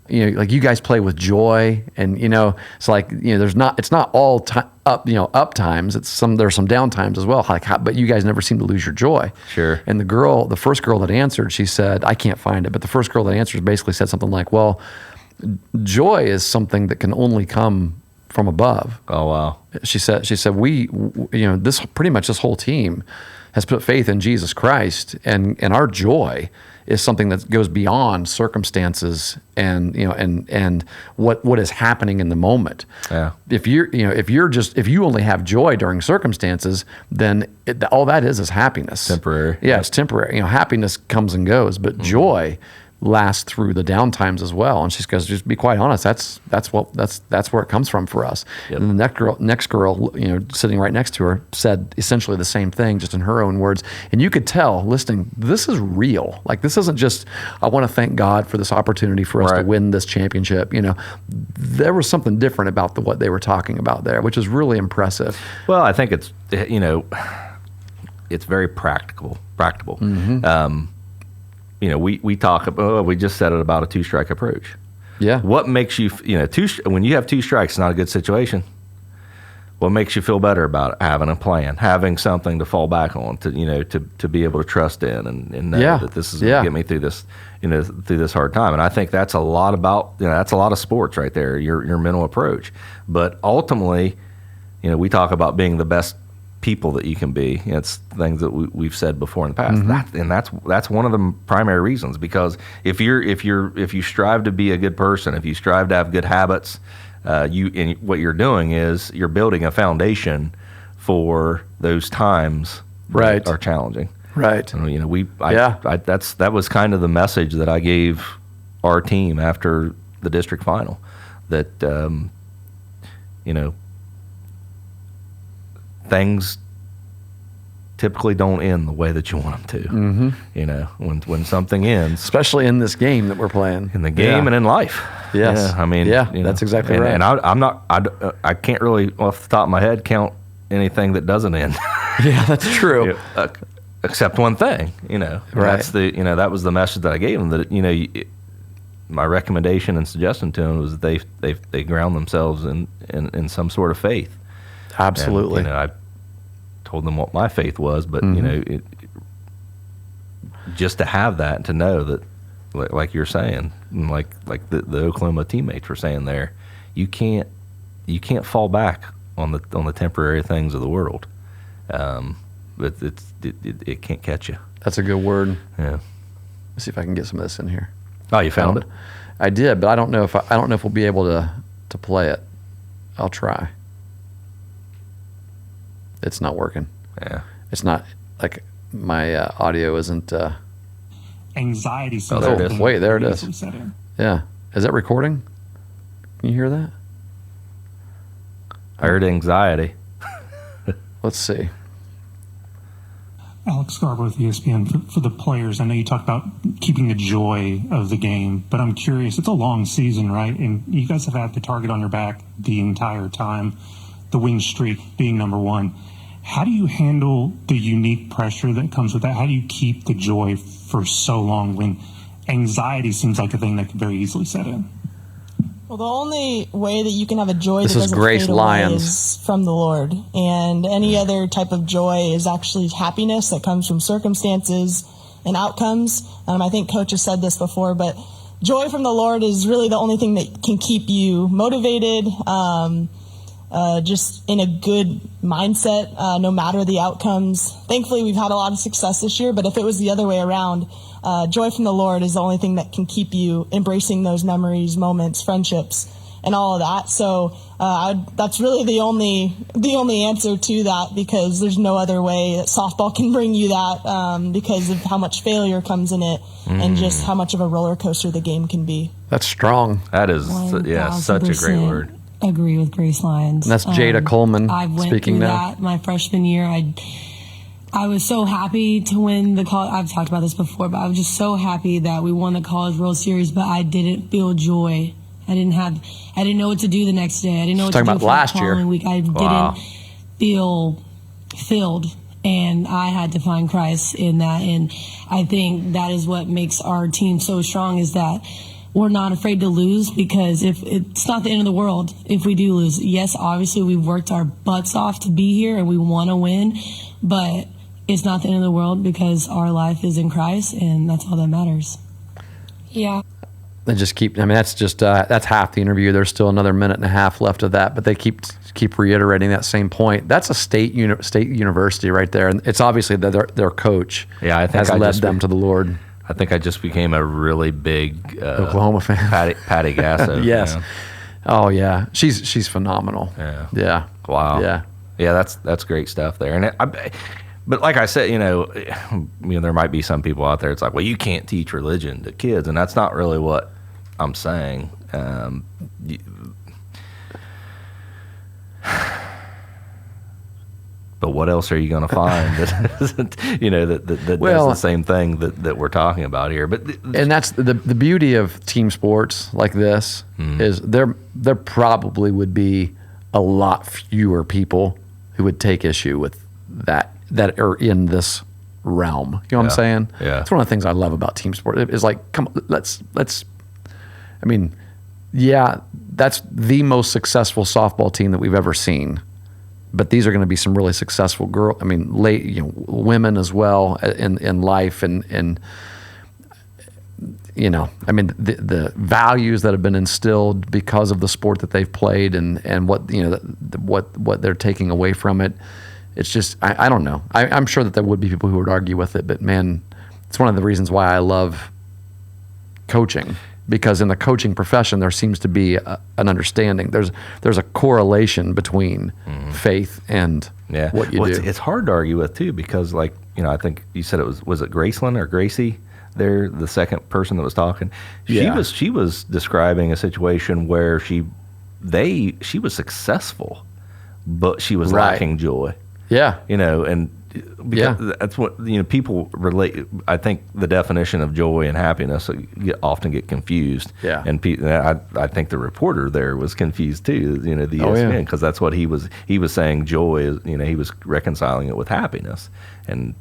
like you guys play with joy and, it's like, it's not all up times. There's some down times as well. But you guys never seem to lose your joy. Sure. And the first girl that answered, she said, I can't find it, but the first girl that answered basically said something like, well, joy is something that can only come from above. Oh, wow. She said, we, this whole team has put faith in Jesus Christ, and our joy is something that goes beyond circumstances and what is happening in the moment. Yeah. If you only have joy during circumstances, then all that is happiness. Temporary. Yeah, it's temporary. Happiness comes and goes, but joy last through the down times as well. And she goes, just be quite honest, that's where it comes from for us. Yep. And the next girl, sitting right next to her said essentially the same thing, just in her own words. And you could tell listening, this is real. Like this isn't just, I want to thank God for this opportunity for us to Right. win this championship. There was something different about what they were talking about there, which is really impressive. Well, I think it's, it's very practical. Mm-hmm. We talk about, we just said it about a 2-strike approach. Yeah. What makes you, when you have 2 strikes, it's not a good situation. What makes you feel better about it? Having a plan, having something to fall back on, to be able to trust in and know that this is going to get me through this, through this hard time. And I think that's a lot about, that's a lot of sports right there, your mental approach. But ultimately, we talk about being the best people that you can be. It's things that we've said before in the past. Mm-hmm. That's one of the primary reasons, because if you strive to be a good person, if you strive to have good habits, what you're doing is you're building a foundation for those times Right. that are challenging. Right. And, that was kind of the message that I gave our team after the district final, that things typically don't end the way that you want them to. Mm-hmm. When something ends, Especially in this game that we're playing. in the game and in life. Yes. That's exactly right. And I can't really off the top of my head count anything that doesn't end. Yeah, that's true. Except one thing, And Right. that's that was the message that I gave them, that my recommendation and suggestion to them was that they ground themselves in some sort of faith. Absolutely. And, I told them what my faith was, but just to have that and to know that, like you're saying, like the Oklahoma teammates were saying there, you can't fall back on the temporary things of the world. But it can't catch you. That's a good word. Yeah. Let's see if I can get some of this in here. Oh, you found it? I did, but I don't know if we'll be able to play it. I'll try. It's not working. Yeah. It's not like my audio isn't. Anxiety. there it is. Wait, there it is. Set in. Yeah. Is that recording? Can you hear that? I heard anxiety. Let's see. Alex Scarborough with ESPN. For the players, I know you talked about keeping the joy of the game, but I'm curious, it's a long season, right? And you guys have had the target on your back the entire time, the win streak being number one. How do you handle the unique pressure that comes with that? How do you keep the joy for so long when anxiety seems like a thing that could very easily set in? Well, the only way that you can have a joy This that is doesn't Grace fade away Lyons. is from the Lord. And any other type of joy is actually happiness that comes from circumstances and outcomes. I think Coach has said this before, but joy from the Lord is really the only thing that can keep you motivated, just in a good mindset, no matter the outcomes. Thankfully, we've had a lot of success this year, but if it was the other way around, joy from the Lord is the only thing that can keep you embracing those memories, moments, friendships, and all of that. So that's really the only answer to that, because there's no other way that softball can bring you that, because of how much failure comes in it and just how much of a roller coaster the game can be. That's strong. That is, yeah, such a great 1000% word. Agree with Grace Lyons. And that's Jada Coleman I went speaking through now. that my freshman year. I was so happy to win the college. I've talked about this before, but I was just so happy that we won the College World Series. But I didn't feel joy. I didn't know what to do the next day. I didn't know what to Talking do about for last the year. following week. I Wow. didn't feel filled, and I had to find Christ in that. And I think that is what makes our team so strong, is that we're not afraid to lose, because if it's not the end of the world if we do lose. Yes, obviously we've worked our butts off to be here and we want to win, but it's not the end of the world, because our life is in Christ, and that's all that matters. Yeah. They just keep. I mean, that's just that's half the interview. There's still another minute and a half left of that, but they keep reiterating that same point. That's a state university right there, and it's obviously that their coach Yeah, I think has I led just them to the Lord. I think I just became a really big Oklahoma fan. Patty Gasso. Yes. fan. Oh yeah, she's phenomenal. Yeah. Yeah. Wow. Yeah. Yeah, that's great stuff there. And but like I said, there might be some people out there. It's like, well, you can't teach religion to kids, and that's not really what I'm saying. But what else are you going to find that doesn't, that does the same thing that we're talking about here? But And that's the beauty of team sports like this is there probably would be a lot fewer people who would take issue with that are in this realm. You know what I'm saying? Yeah. It's one of the things I love about team sport. It's like, come on, let's. I mean, yeah, that's the most successful softball team that we've ever seen. But these are going to be some really successful women as well in life, and the values that have been instilled because of the sport that they've played, and what what they're taking away from it. It's just I don't know. I'm sure that there would be people who would argue with it, but man, it's one of the reasons why I love coaching. Because in the coaching profession, there seems to be an understanding. There's a correlation between faith and what you do. It's hard to argue with too, because I think you said was it Graceland or Gracie? There, the second person that was talking. Yeah. She was describing a situation where she was successful, but she was lacking joy. Yeah. And because that's what people relate. I think the definition of joy and happiness often get confused. Yeah, and I think the reporter there was confused too. The ESPN, because that's what he was saying. Joy is he was reconciling it with happiness, and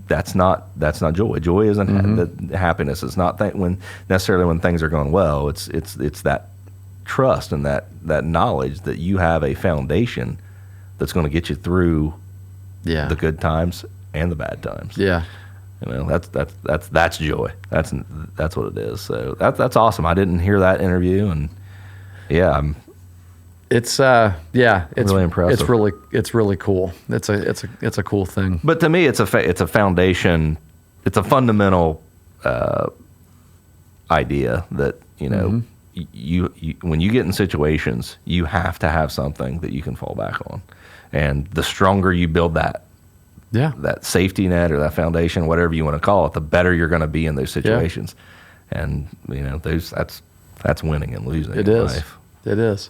that's not joy. Joy isn't the happiness. It's not necessarily when things are going well. It's that trust and that knowledge that you have a foundation that's going to get you through the good times and the bad times. Yeah. That's joy. That's what it is. So that's awesome. I didn't hear that interview, and it's really impressive. It's really cool. It's a cool thing. But to me, it's a foundation. It's a fundamental idea that you when you get in situations, you have to have something that you can fall back on. And the stronger you build that safety net or that foundation, whatever you want to call it, the better you're going to be in those situations. Yeah. And that's winning and losing. It is. Life. It is.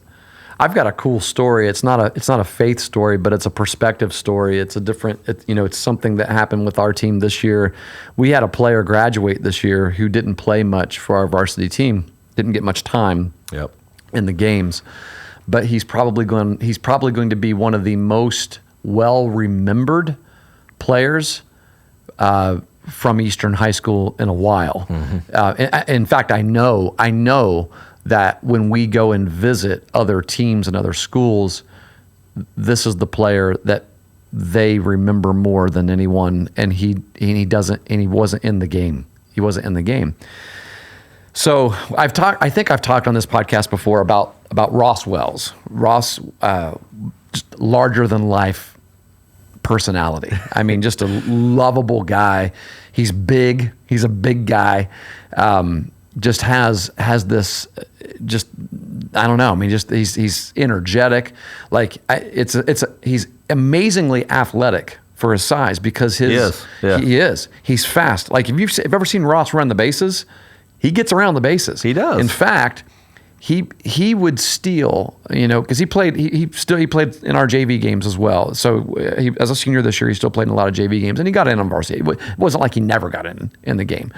I've got a cool story. It's not a faith story, but it's a perspective story. It's a different. It's something that happened with our team this year. We had a player graduate this year who didn't play much for our varsity team. Didn't get much time. Yep. In the games. But he's probably going to be one of the most well-remembered players from Eastern High School in a while. In fact, I know that when we go and visit other teams and other schools, this is the player that they remember more than anyone, and he wasn't in the game. He wasn't in the game. So I think I've talked on this podcast before about Ross Wells. Ross, just larger than life personality. I mean, just a lovable guy. He's big. He's a big guy. Just has this. Just I don't know. I mean, just he's energetic. Like he's amazingly athletic for his size because he is. He's fast. Like if you've ever seen Ross run the bases, he gets around the bases. He does. In fact, he would steal, because he played in our JV games as well. So as a senior this year, he still played in a lot of JV games, and he got in on varsity. It wasn't like he never got in the game,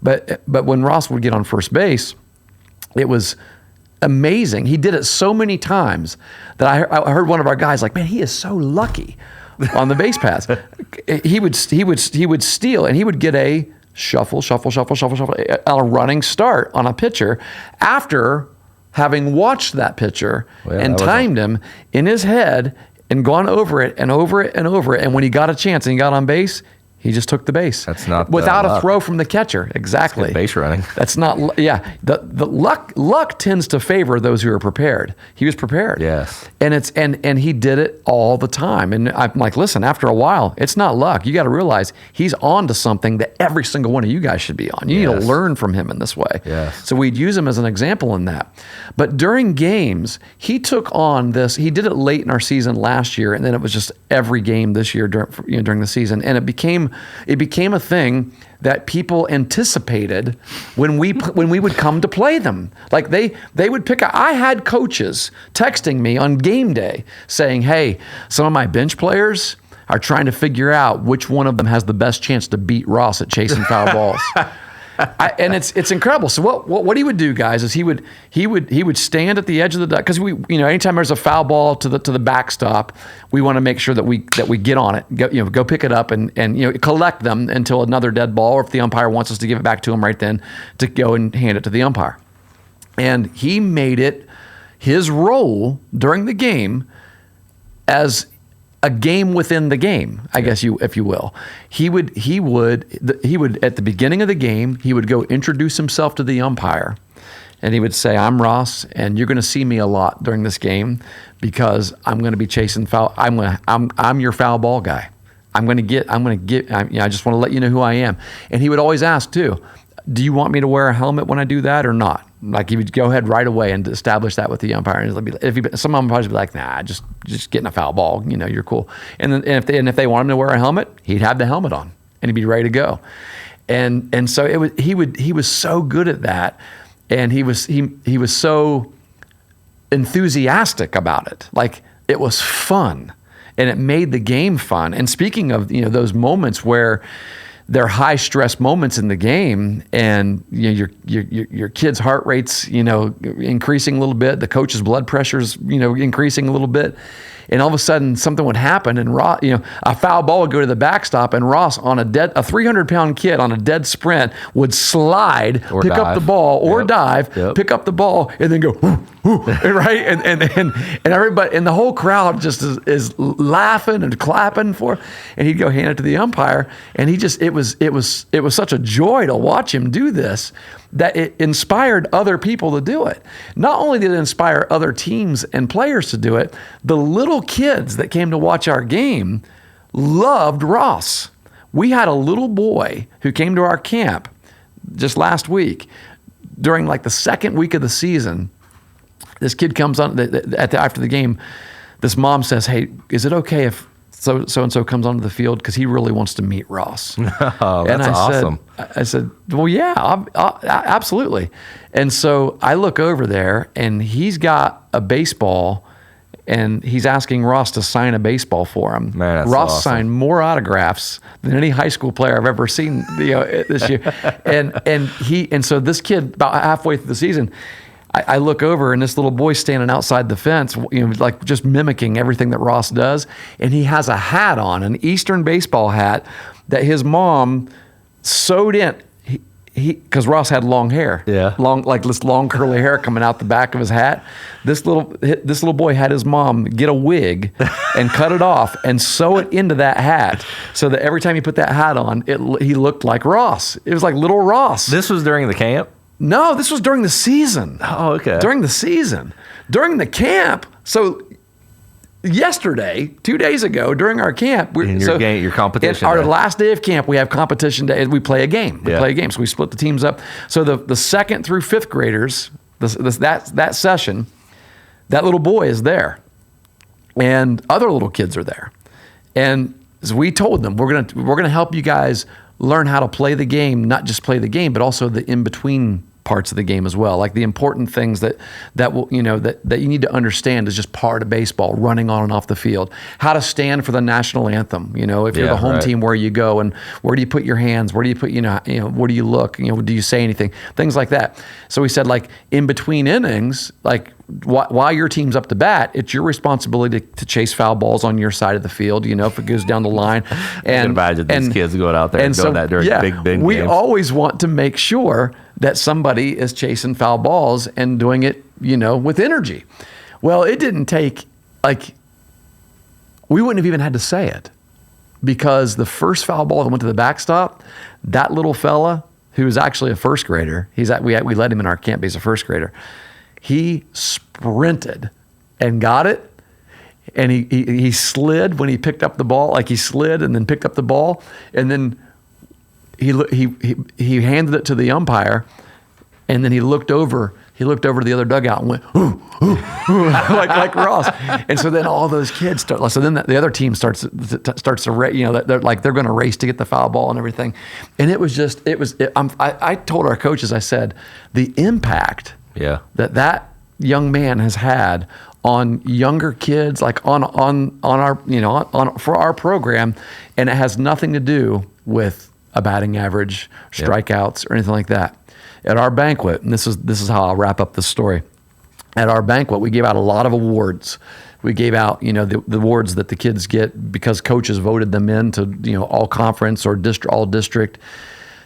but when Ross would get on first base, it was amazing. He did it so many times that I heard one of our guys like, man, he is so lucky on the base pass. He would steal, and he would get a shuffle, a running start on a pitcher after having watched that pitcher and timed him in his head and gone over it and over it and over it. And when he got a chance and he got on base, he just took the base. That's not without luck. A throw from the catcher. Exactly. That's good base running. That's not. Yeah. The luck tends to favor those who are prepared. He was prepared. Yes. And he did it all the time. And I'm like, listen, after a while, it's not luck. You got to realize he's on to something that every single one of you guys should be on. You need to learn from him in this way. Yes. So we'd use him as an example in that. But during games, he took on this. He did it late in our season last year, and then it was just every game this year during the season. And it became a thing that people anticipated when we would come to play them. Like they would pick. I had coaches texting me on game day saying, "Hey, some of my bench players are trying to figure out which one of them has the best chance to beat Ross at chasing foul balls." And it's incredible. So what he would do, guys, is he would stand at the edge of the duck, because anytime there's a foul ball to the backstop, we want to make sure that we get on it, go pick it up and collect them until another dead ball, or if the umpire wants us to give it back to him right then, to go and hand it to the umpire. And he made it his role during the game as a game within the game, I guess if you will. He would at the beginning of the game, he would go introduce himself to the umpire, and he would say, "I'm Ross, and you're going to see me a lot during this game because I'm going to be chasing foul. I'm your foul ball guy. I just want to let you know who I am." And he would always ask too, "Do you want me to wear a helmet when I do that or not?" Like he would go ahead right away and establish that with the umpire. And some umpires would be like, "Nah, just getting a foul ball. You're cool." And if they want him to wear a helmet, he'd have the helmet on and he'd be ready to go. And so he was so good at that, and he was so enthusiastic about it. Like it was fun, and it made the game fun. And speaking of those moments where they're high stress moments in the game, and your kid's heart rate's increasing a little bit, the coach's blood pressure's increasing a little bit, and all of a sudden something would happen, and Ross, a foul ball would go to the backstop, and Ross, on a 300-pound kid on a dead sprint, would slide, or pick dive. up the ball, or dive, pick up the ball, and then go right, and everybody, and the whole crowd just is laughing and clapping for, and he'd go hand it to the umpire, and it was such a joy to watch him do this, that it inspired other people to do it. Not only did it inspire other teams and players to do it, the little kids that came to watch our game loved Ross. We had a little boy who came to our camp just last week during like the second week of the season. This kid comes on after the game. This mom says, "Hey, is it okay if so-and-so comes onto the field, because he really wants to meet Ross?" Oh, that's awesome. I said, "Well, yeah, absolutely." And so I look over there, and he's got a baseball, and he's asking Ross to sign a baseball for him. Man, that's Ross awesome. signed more autographs than any high school player I've ever seen this year. And so this kid, about halfway through the season, I look over, and this little boy's standing outside the fence, like just mimicking everything that Ross does. And he has a hat on, an Eastern baseball hat that his mom sewed in. Because Ross had long hair, Yeah. like this long curly hair coming out the back of his hat. This little boy had his mom get a wig and cut it off and sew it into that hat, so that every time he put that hat on, he looked like Ross. It was like little Ross. This was during the camp? No, this was during the season. Oh, okay. During the season, during the camp. So yesterday, 2 days ago, during our camp, In your competition Our day. last day of camp, we have competition day. We play a game. We Yeah. play a game. So we split the teams up. So the second through fifth graders, that session, that little boy is there, and other little kids are there, and as we told them, we're gonna help you guys learn how to play the game, not just play the game, but also the in between parts of the game as well, like the important things that will, that you need to understand is just part of baseball, running on and off the field, how to stand for the national anthem. If you're Yeah, the home right. team, where you go and where do you put your hands, where do you put, where do you look, do you say anything, things like that. So we said, like, in between innings, like while your team's up to bat, it's your responsibility to chase foul balls on your side of the field, if it goes down the line. And imagine these kids going out there and doing that during big we games. always want to make sure that somebody is chasing foul balls and doing it, with energy. Well, it didn't take, we wouldn't have even had to say it, because the first foul ball that went to the backstop, that little fella, who was actually a first grader, we let him in our camp, he's a first grader. He sprinted and got it, and he slid when he picked up the ball, like he slid and then picked up the ball, and then he handed it to the umpire, and then he looked over to the other dugout and went, ooh, ooh, ooh, like Ross. And so then all those kids start. So then the other team starts to race. They're going to race to get the foul ball and everything. And I told our coaches, I said, the impact that young man has had on younger kids, like on our, for our program, and it has nothing to do with a batting average, strikeouts, or anything like that. At our banquet, and this is how I'll wrap up this story. At our banquet, we gave out a lot of awards. We gave out, the awards that the kids get because coaches voted them into, all conference or all district.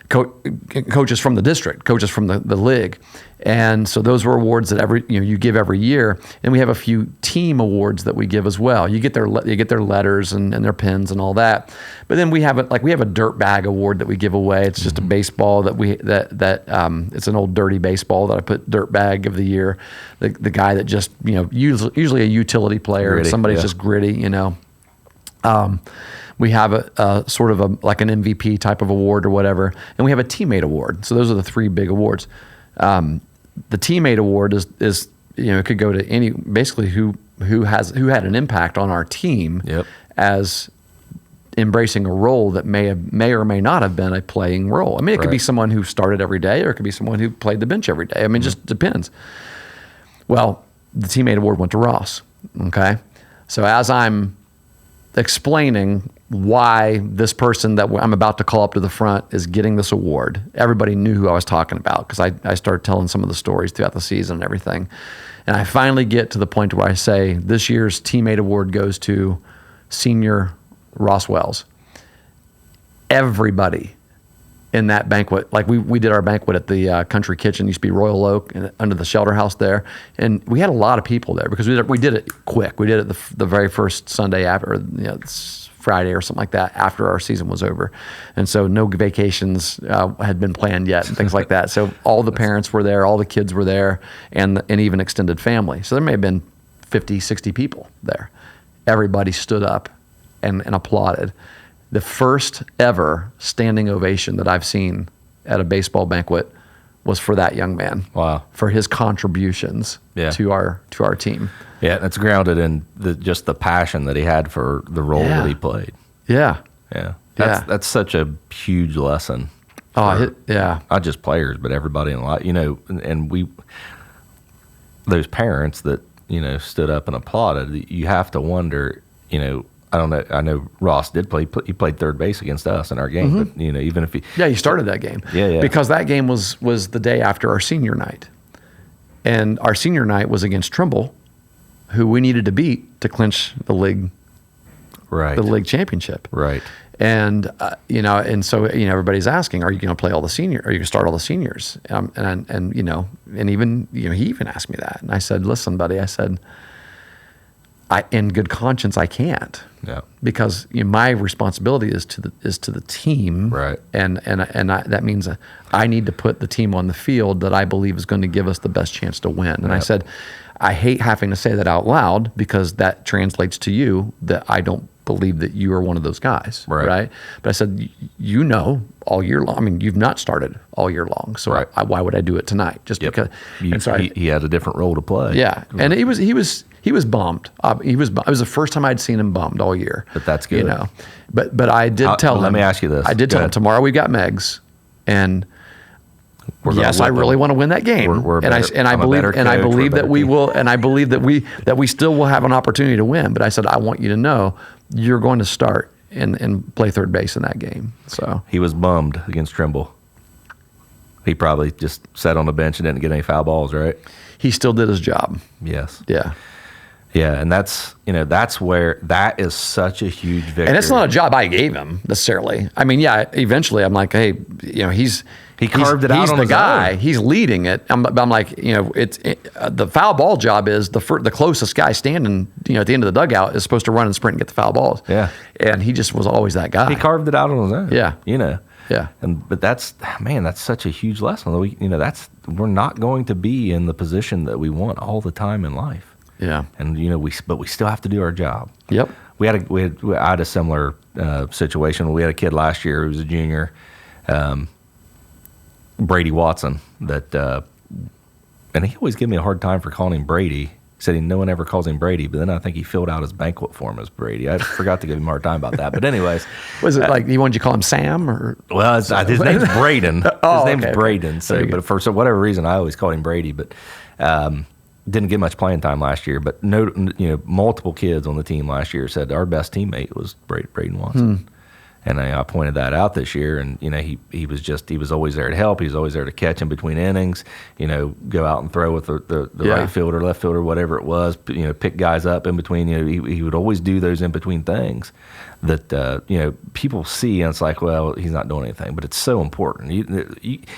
Coaches from the district, coaches from the league. And so those were awards that you give every year. And we have a few team awards that we give as well. You get their letters and their pins and all that. But then we have a dirt bag award that we give away. It's just a baseball it's an old dirty baseball that I put dirt bag of the year. The guy that just, usually a utility player, Gritty, somebody's just gritty, We have a sort of like an MVP type of award or whatever, and we have a teammate award. So those are the three big awards. The teammate award is it could go to any, basically who had an impact on our team as embracing a role that may or may not have been a playing role. I mean, it could be someone who started every day, or it could be someone who played the bench every day. I mean, it just depends. Well, the teammate award went to Ross. Okay, so as I'm explaining why this person that I'm about to call up to the front is getting this award, everybody knew who I was talking about, because I started telling some of the stories throughout the season and everything. And I finally get to the point where I say, this year's teammate award goes to senior Ross Wells. Everybody in that banquet, like we did our banquet at the Country Kitchen, used to be Royal Oak, under the shelter house there, and we had a lot of people there because we did it quick. We did it the very first Sunday after, or Friday or something like that, after our season was over, and so no vacations had been planned yet and things like that. So all the parents were there, all the kids were there, and even extended family. So there may have been 50, 60 people there. Everybody stood up and applauded. The first ever standing ovation that I've seen at a baseball banquet was for that young man. Wow. For his contributions to our team. Yeah, it's grounded in just the passion that he had for the role that he played. Yeah. Yeah. That's such a huge lesson. Oh, Not just players, but everybody in life. And those parents that, stood up and applauded, you have to wonder, I don't know. I know Ross did play. He played third base against us in our game. Mm-hmm. But even if he started that game. Yeah. Because that game was the day after our senior night, and our senior night was against Trimble, who we needed to beat to clinch the league championship. Right. And and so everybody's asking, are you going to play all the seniors? Are you going to start all the seniors? And even he even asked me that, and I said, listen, buddy, I said, in good conscience, I can't. Yeah. Because my responsibility is to the team, Right. And that means I need to put the team on the field that I believe is going to give us the best chance to win. And I said, I hate having to say that out loud because that translates to you that I don't believe that you are one of those guys, right? But I said, all year long. I mean, you've not started all year long, so Right. why would I do it tonight? Just because. And so he had a different role to play. yeah, and he was bummed. It was the first time I'd seen him bummed all year. But that's good. But I did tell him. Let me ask you this. I did Go tell him ahead. tomorrow we've got Megs, and We're gonna yes, I whip really them. want to win that game. We're and I I'm a believe better and I coach, we're a believe that better we team. will, and I believe that we still will have an opportunity to win. But I said I want you to know you're going to start and play third base in that game. So He was bummed against Trimble. He probably just sat on the bench and didn't get any foul balls, right? he still did his job. Yes. Yeah. Yeah, and that's where that is such a huge victory. And it's not a job I gave him necessarily. I mean, yeah, eventually I'm like, hey, He carved it out He's on the his guy. own. He's leading it. I'm like, the foul ball job is the closest guy standing, at the end of the dugout is supposed to run and sprint and get the foul balls. Yeah. And he just was always that guy. He carved it out on his own. Yeah. Yeah. But that's such a huge lesson. We're not going to be in the position that we want all the time in life. Yeah. And but we still have to do our job. Yep. I had a similar situation. We had a kid last year who was a junior, Brady Watson, and he always gave me a hard time for calling him Brady. He said no one ever calls him Brady, but then I think he filled out his banquet form as Brady. I forgot to give him a hard time about that. But anyways, Was it like he wanted you to call him Sam or? well, his name's Braden. Oh, his name's okay. Braden. So, Very good. but for whatever reason, I always called him Brady. But didn't get much playing time last year. But multiple kids on the team last year said our best teammate was Braden Watson. And I pointed that out this year, and he was always there to help. He was always there to catch in between innings. Go out and throw with the Yeah. right fielder, left fielder, whatever it was. Pick guys up in between. He would always do those in between things that people see, and it's like, well, he's not doing anything, but it's so important.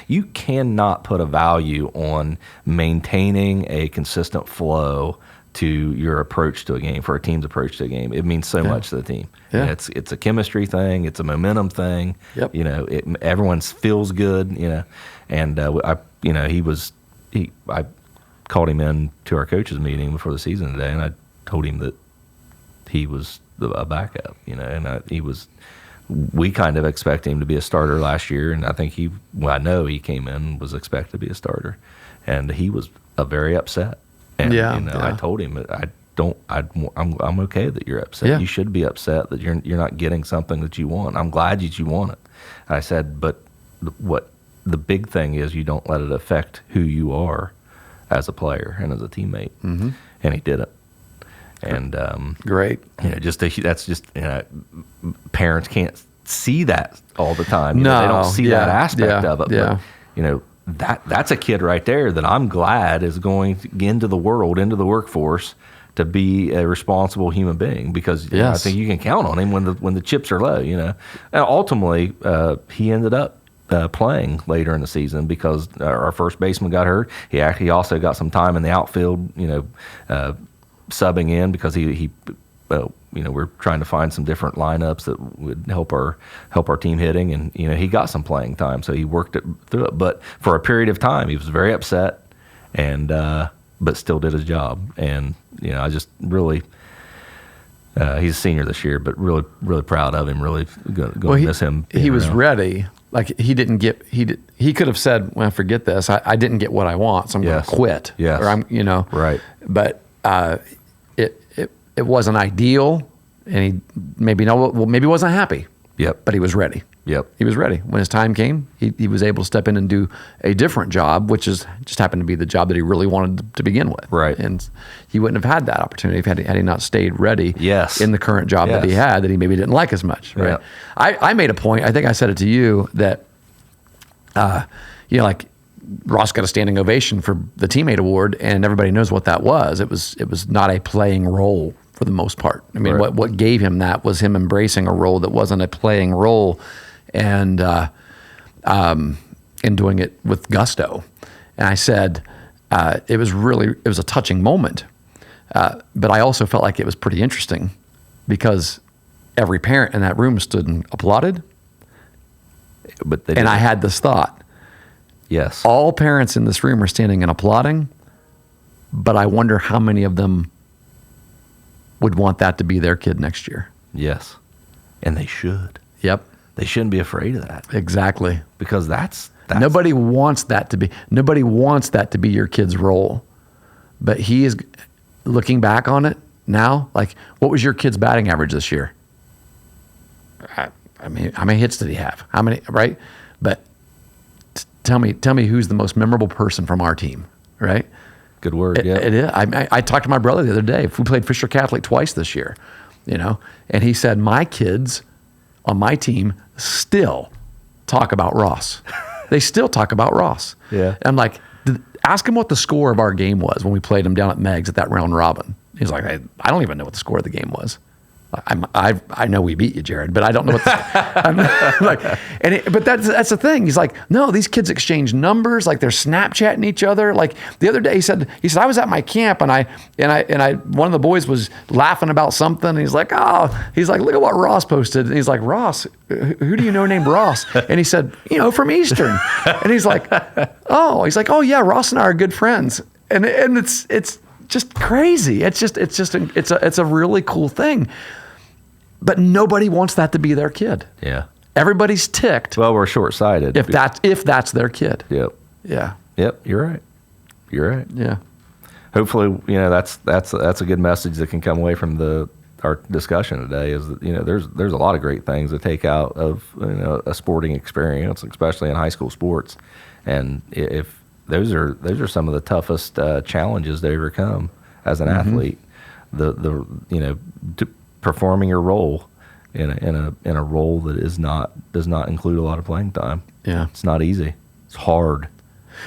You cannot put a value on maintaining a consistent flow to your approach to a game, for a team's approach to a game. It means so much to the team. Yeah. It's a chemistry thing. It's a momentum thing. Yep. Everyone feels good. And I called him in to our coaches meeting before the season today, and I told him that he was a backup. We kind of expect him to be a starter last year, and I think I know he came in and was expected to be a starter, and he was very upset. And I told him I'm okay that you're upset. Yeah. You should be upset that you're not getting something that you want. I'm glad that you want it. I said, but what the big thing is, you don't let it affect who you are as a player and as a teammate. Mm-hmm. And he didn't. And Great. parents can't see that all the time. No, they don't see that aspect of it. Yeah. But that's a kid right there that I'm glad is going into the workforce, to be a responsible human being, because I think you can count on him when the chips are low. And ultimately, he ended up playing later in the season because our first baseman got hurt. He also got some time in the outfield, subbing in because we're trying to find some different lineups that would help our team hitting, and he got some playing time, so he worked through it. But for a period of time, he was very upset, and but still did his job. And I just really, he's a senior this year, but really, really proud of him. Really going to miss him. He was around. ready. Like he could have said, well, forget this. I didn't get what I want, so I'm going to quit. Yes. Or I'm, Right. But it wasn't ideal, and he maybe wasn't happy. Yep. But he was ready. Yep. He was ready. When his time came, he was able to step in and do a different job, which just happened to be the job that he really wanted to begin with. Right. And he wouldn't have had that opportunity had he not stayed ready Yes. in the current job that he Yes. had, that he maybe didn't like as much. Right. Yeah. I made a point, I think I said it to you, that like Ross got a standing ovation for the teammate award, and everybody knows what that was. It was not a playing role for the most part. I mean, Right. what gave him that was him embracing a role that wasn't a playing role, and doing it with gusto. And I said, it was a touching moment, but I also felt like it was pretty interesting because every parent in that room stood and applauded. But they And didn't. I had this thought: yes, all parents in this room are standing and applauding, but I wonder how many of them would want that to be their kid next year. yes, and they should. Yep, They shouldn't be afraid of that exactly. because that's Nobody wants that to be your kid's role. But he is looking back on it now, like, what was your kid's batting average this year? I mean, how many hits did he have? How many, right? But tell me who's the most memorable person from our team, right? good word. Yeah, It is. I talked to my brother the other day. We played Fisher Catholic twice this year, and he said, my kids on my team still talk about Ross. They still talk about Ross. Yeah. I'm like, ask him what the score of our game was when we played him down at Meg's at that round robin. He's like, I don't even know what the score of the game was. I know we beat you, Jared, but I don't know what. I'm like, but that's the thing. He's like, no, these kids exchange numbers, like they're Snapchatting each other. Like the other day, he said I was at my camp and I one of the boys was laughing about something. And he's like, look at what Ross posted. And he's like, Ross, who do you know named Ross? And he said, from Eastern. And he's like, oh yeah, Ross and I are good friends. And it's just crazy. It's a really cool thing. But nobody wants that to be their kid. yeah. Everybody's ticked Well, we're short-sighted. if that's their kid. Yep. Yeah. Yep. You're right. You're right. Yeah. Hopefully, that's a good message that can come away from our discussion today. Is that there's a lot of great things to take out of a sporting experience, especially in high school sports, and if those are some of the toughest challenges to overcome as an athlete. Performing your role in a role that does not include a lot of playing time. Yeah. It's not easy. It's hard.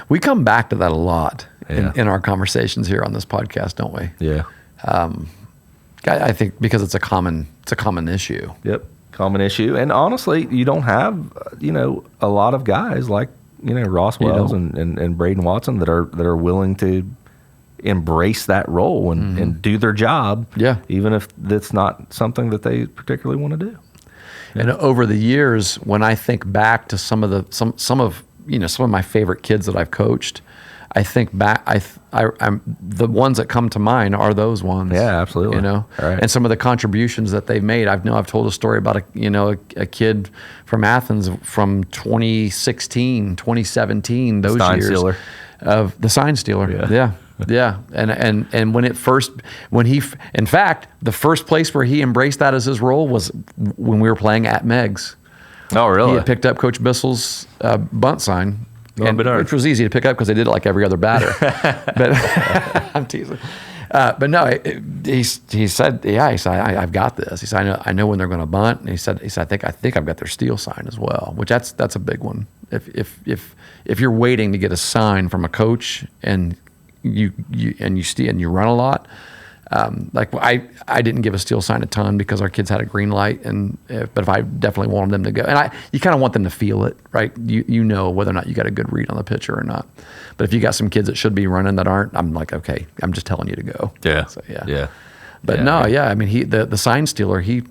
We come back to that a lot Yeah. in our conversations here on this podcast, don't we? Yeah. I think because it's a common issue. Yep. Common issue. And honestly, you don't have, a lot of guys like, Ross Wells and Braden Watson that are willing to embrace that role and do their job. Yeah. Even if that's not something that they particularly want to do. And over the years, when I think back to some of my favorite kids that I've coached, I think back. I'm the ones that come to mind are those ones. Yeah, absolutely. Right. And some of the contributions that they've made. I've told a story about a kid from Athens from 2016, 2017, those Sign years stealer. of the sign stealer. Yeah. Yeah. And in fact, the first place where he embraced that as his role was when we were playing at Meg's. Oh, really? He had picked up Coach Bissell's bunt sign, which was easy to pick up because they did it like every other batter. But I'm teasing. But no, he said, I've got this. He said, I know when they're going to bunt. And he said, I think I've got their steal sign as well, which that's a big one. If you're waiting to get a sign from a coach and you steal and you run a lot. Like I didn't give a steal sign a ton because our kids had a green light, but if I definitely wanted them to go, and you kind of want them to feel it, right? You know whether or not you got a good read on the pitcher or not. But if you got some kids that should be running that aren't, I'm like, okay, I'm just telling you to go. Yeah. So, yeah. Yeah. But I mean, the sign stealer, he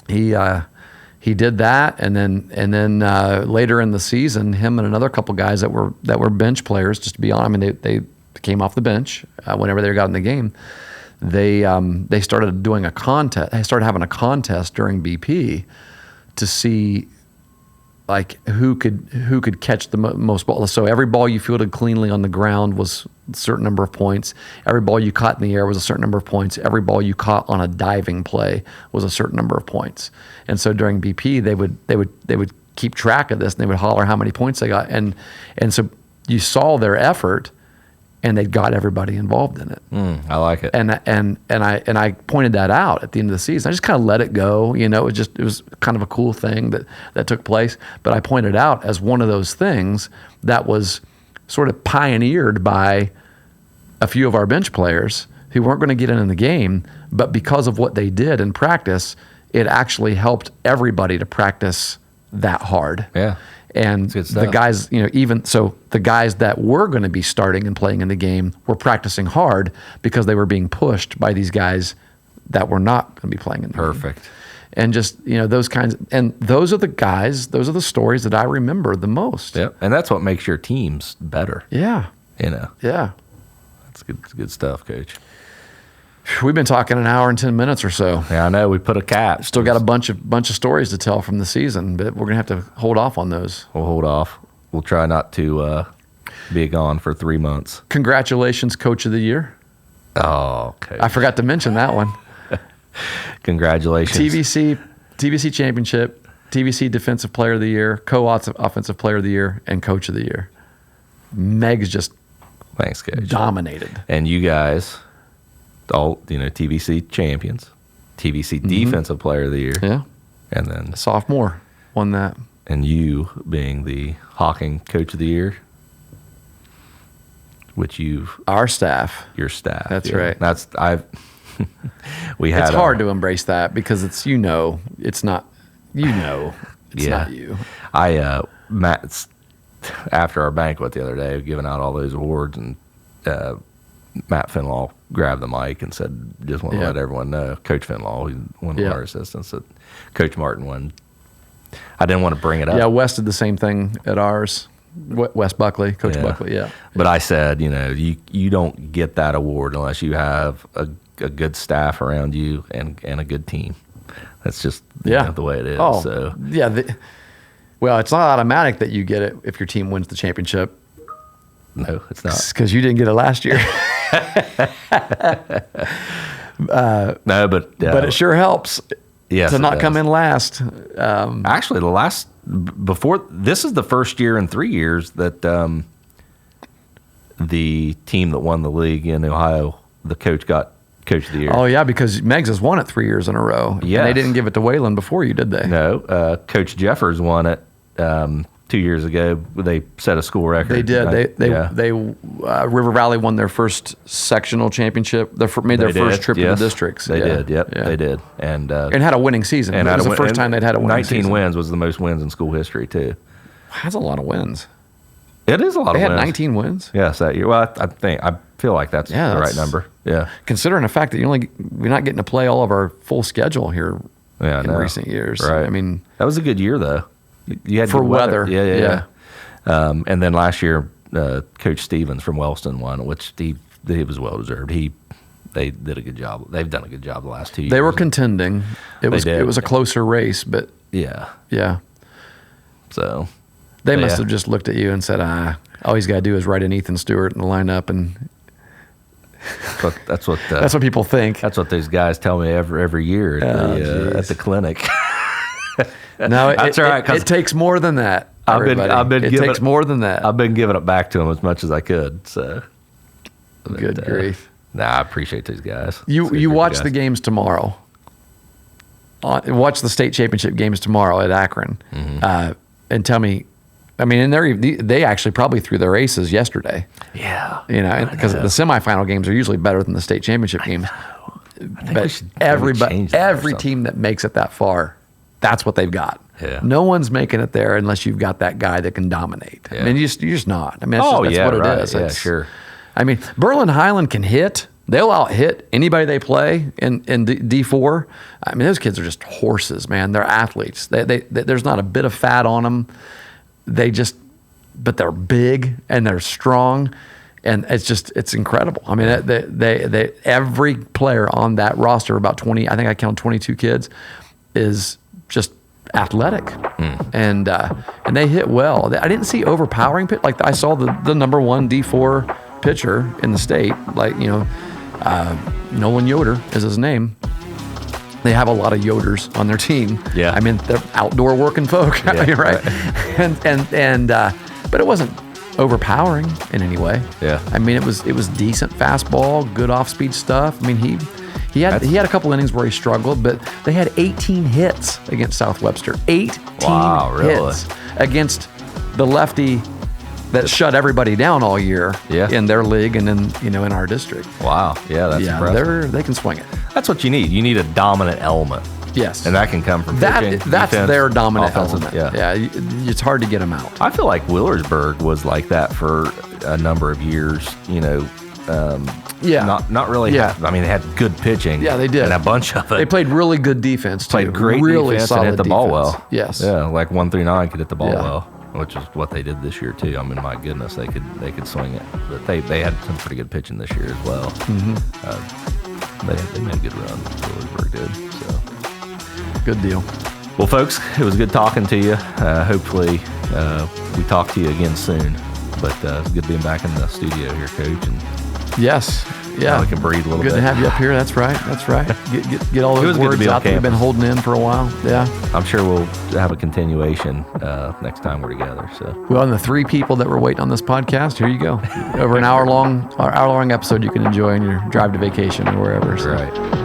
did that, and then later in the season, him and another couple guys that were bench players, just to be honest, I mean, they came off the bench whenever they got in the game. They started doing a contest. They started having a contest during BP to see like who could catch the most balls. So every ball you fielded cleanly on the ground was a certain number of points. Every ball you caught in the air was a certain number of points. Every ball you caught on a diving play was a certain number of points. And so during BP, they would keep track of this, and they would holler how many points they got. And so you saw their effort, and they got everybody involved in it. I like it. And I pointed that out at the end of the season. I just kind of let it go. It was kind of a cool thing that took place. But I pointed out as one of those things that was sort of pioneered by a few of our bench players who weren't going to get in the game, but because of what they did in practice, it actually helped everybody to practice that hard. Yeah. And That's good the stuff. guys, even so, the guys that were going to be starting and playing in the game were practicing hard because they were being pushed by these guys that were not going to be playing in the game. Perfect. And just, those kinds, and those are the guys, those are the stories that I remember the most. Yep. And that's what makes your teams better. Yeah. That's good stuff, Coach. We've been talking an hour and 10 minutes or so. Yeah, I know. We put a cap. Still got a bunch of stories to tell from the season, but we're gonna have to hold off on those. We'll hold off. We'll try not to be gone for 3 months. Congratulations, Coach of the Year. Oh, Coach. I forgot to mention that one. Congratulations. TVC Championship, TVC Defensive Player of the Year, Co-Offensive Player of the Year, and Coach of the Year. Meg's just Thanks, Coach. dominated. And you guys, all TVC champions, TVC Defensive Player of the Year. Yeah. And then Sophomore won that. and you being the Hawking Coach of the Year, which Our staff. your staff. That's yeah. right. That's we had It's hard to embrace that because it's it's not it's Yeah. not you. Matt's after our banquet the other day, giving out all those awards, and Matt Finlaw grabbed the mic and said, "Just want to Yeah. let everyone know, Coach Finlaw, who's one of Yeah. our assistants, that Coach Martin won." I didn't want to bring it up. Yeah, Wes did the same thing at ours. Wes Buckley, Coach Yeah. Buckley, yeah. But I said, you don't get that award unless you have a good staff around you and a good team. That's just the way it is. Oh, So yeah. Well, it's not automatic that you get it if your team wins the championship no, it's not. because you didn't get it last year. No, but But it sure helps yes, to it not come does. in last. Actually, before this is the first year in 3 years that the team that won the league in Ohio, the coach got Coach of the Year. Oh, yeah, because Megs has won it 3 years in a row. Yes. And they didn't give it to Waylon before you, did they? No, Coach Jeffers won it 2 years ago. They set a school record. They did. Yeah. They River Valley won their first sectional championship. Made their They first did, trip to yes. the districts. They Yeah. did. Yep, Yeah. they did. And had a winning season. It was the first time they'd had a winning 19 season. wins was the most wins in school history too. That's a lot of wins. It is a lot They of had wins. 19 wins. Yes, that year. Well, I feel like that's Yeah, the right that's- number. Yeah. Considering the fact that we're not getting to play all of our full schedule here Yeah, in no. recent years. Right. I mean, That was a good year though. You had For good weather. Yeah. And then last year, Coach Stevens from Wellston won, which he was well deserved. They did a good job. They've done a good job the last 2 years. they were contending. It They did. was a closer race, but Yeah. yeah. So They But must yeah. have just looked at you and said, all he's got to do is write in Ethan Stewart in the lineup. And that's what that's what people think. that's what those guys tell me every year at the clinic. No, That's all right, 'cause it takes more than that. I've been it giving- takes more than that. I've been giving it back to them as much as I could. So Good but, grief. Nah, I appreciate those guys. It's a You group of watch guys. the games tomorrow. Watch the state championship games tomorrow at Akron, Mm-hmm. and tell me. I mean, and they actually probably threw their aces yesterday. Yeah. Because the semifinal games are usually better than the state championship games. we But should maybe change that or every something. team that makes it that far, that's what they've got. Yeah. No one's making it there unless you've got that guy that can dominate. Yeah. I mean, you're just not. I mean, that's, Oh, that's yeah, what it right. is. Yeah, It's- sure. I mean, Berlin Highland can hit. They'll out hit anybody they play in D4. I mean, those kids are just horses, man. They're athletes. They there's not a bit of fat on them. But they're big and they're strong, and it's incredible. I mean, they every player on that roster, about 20, I think I count 22 kids, is just athletic, and they hit well. I didn't see overpowering pitch. Like I saw the number one D4 pitcher in the state, Nolan Yoder is his name. They have a lot of Yoders on their team. Yeah. I mean, they're outdoor working folk, Yeah, right? And but it wasn't overpowering in any way. Yeah. I mean, it was decent fastball, good off-speed stuff. I mean, he had a couple innings where he struggled, but they had 18 hits against South Webster. 18 Wow, really? hits against the lefty that shut everybody down all year Yeah. in their league and in our district. Wow. Yeah, that's impressive. They can swing it. That's what you need. You need a dominant element. Yes. And that can come from pitching, that's defense, their dominant offensive. element. Yeah. It's hard to get them out. I feel like Willersburg was like that for a number of years. Not really. Yeah. I mean, they had good pitching. Yeah, they did. And a bunch of it. They played really good defense too. Played great really defense solid and hit the ball defense. well. Yes. Yeah, like 1 through 9 could hit the ball Yeah. well, which is what they did this year too. I mean, my goodness, they could swing it. But they had some pretty good pitching this year as well. Mm-hmm. They made a good run. Willersburg did. So. Good deal. Well, folks, it was good talking to you. Hopefully, we talk to you again soon. But it's good being back in the studio here, Coach. And Yes. Yeah. now we can breathe a little Good bit. to have you up here. That's right. Get all It those was good to words be on out that you've been campus. holding in for a while. Yeah. I'm sure we'll have a continuation next time we're together. So Well, and the 3 people that were waiting on this podcast, here you go. Over an hour long episode you can enjoy on your drive to vacation or wherever. So. right.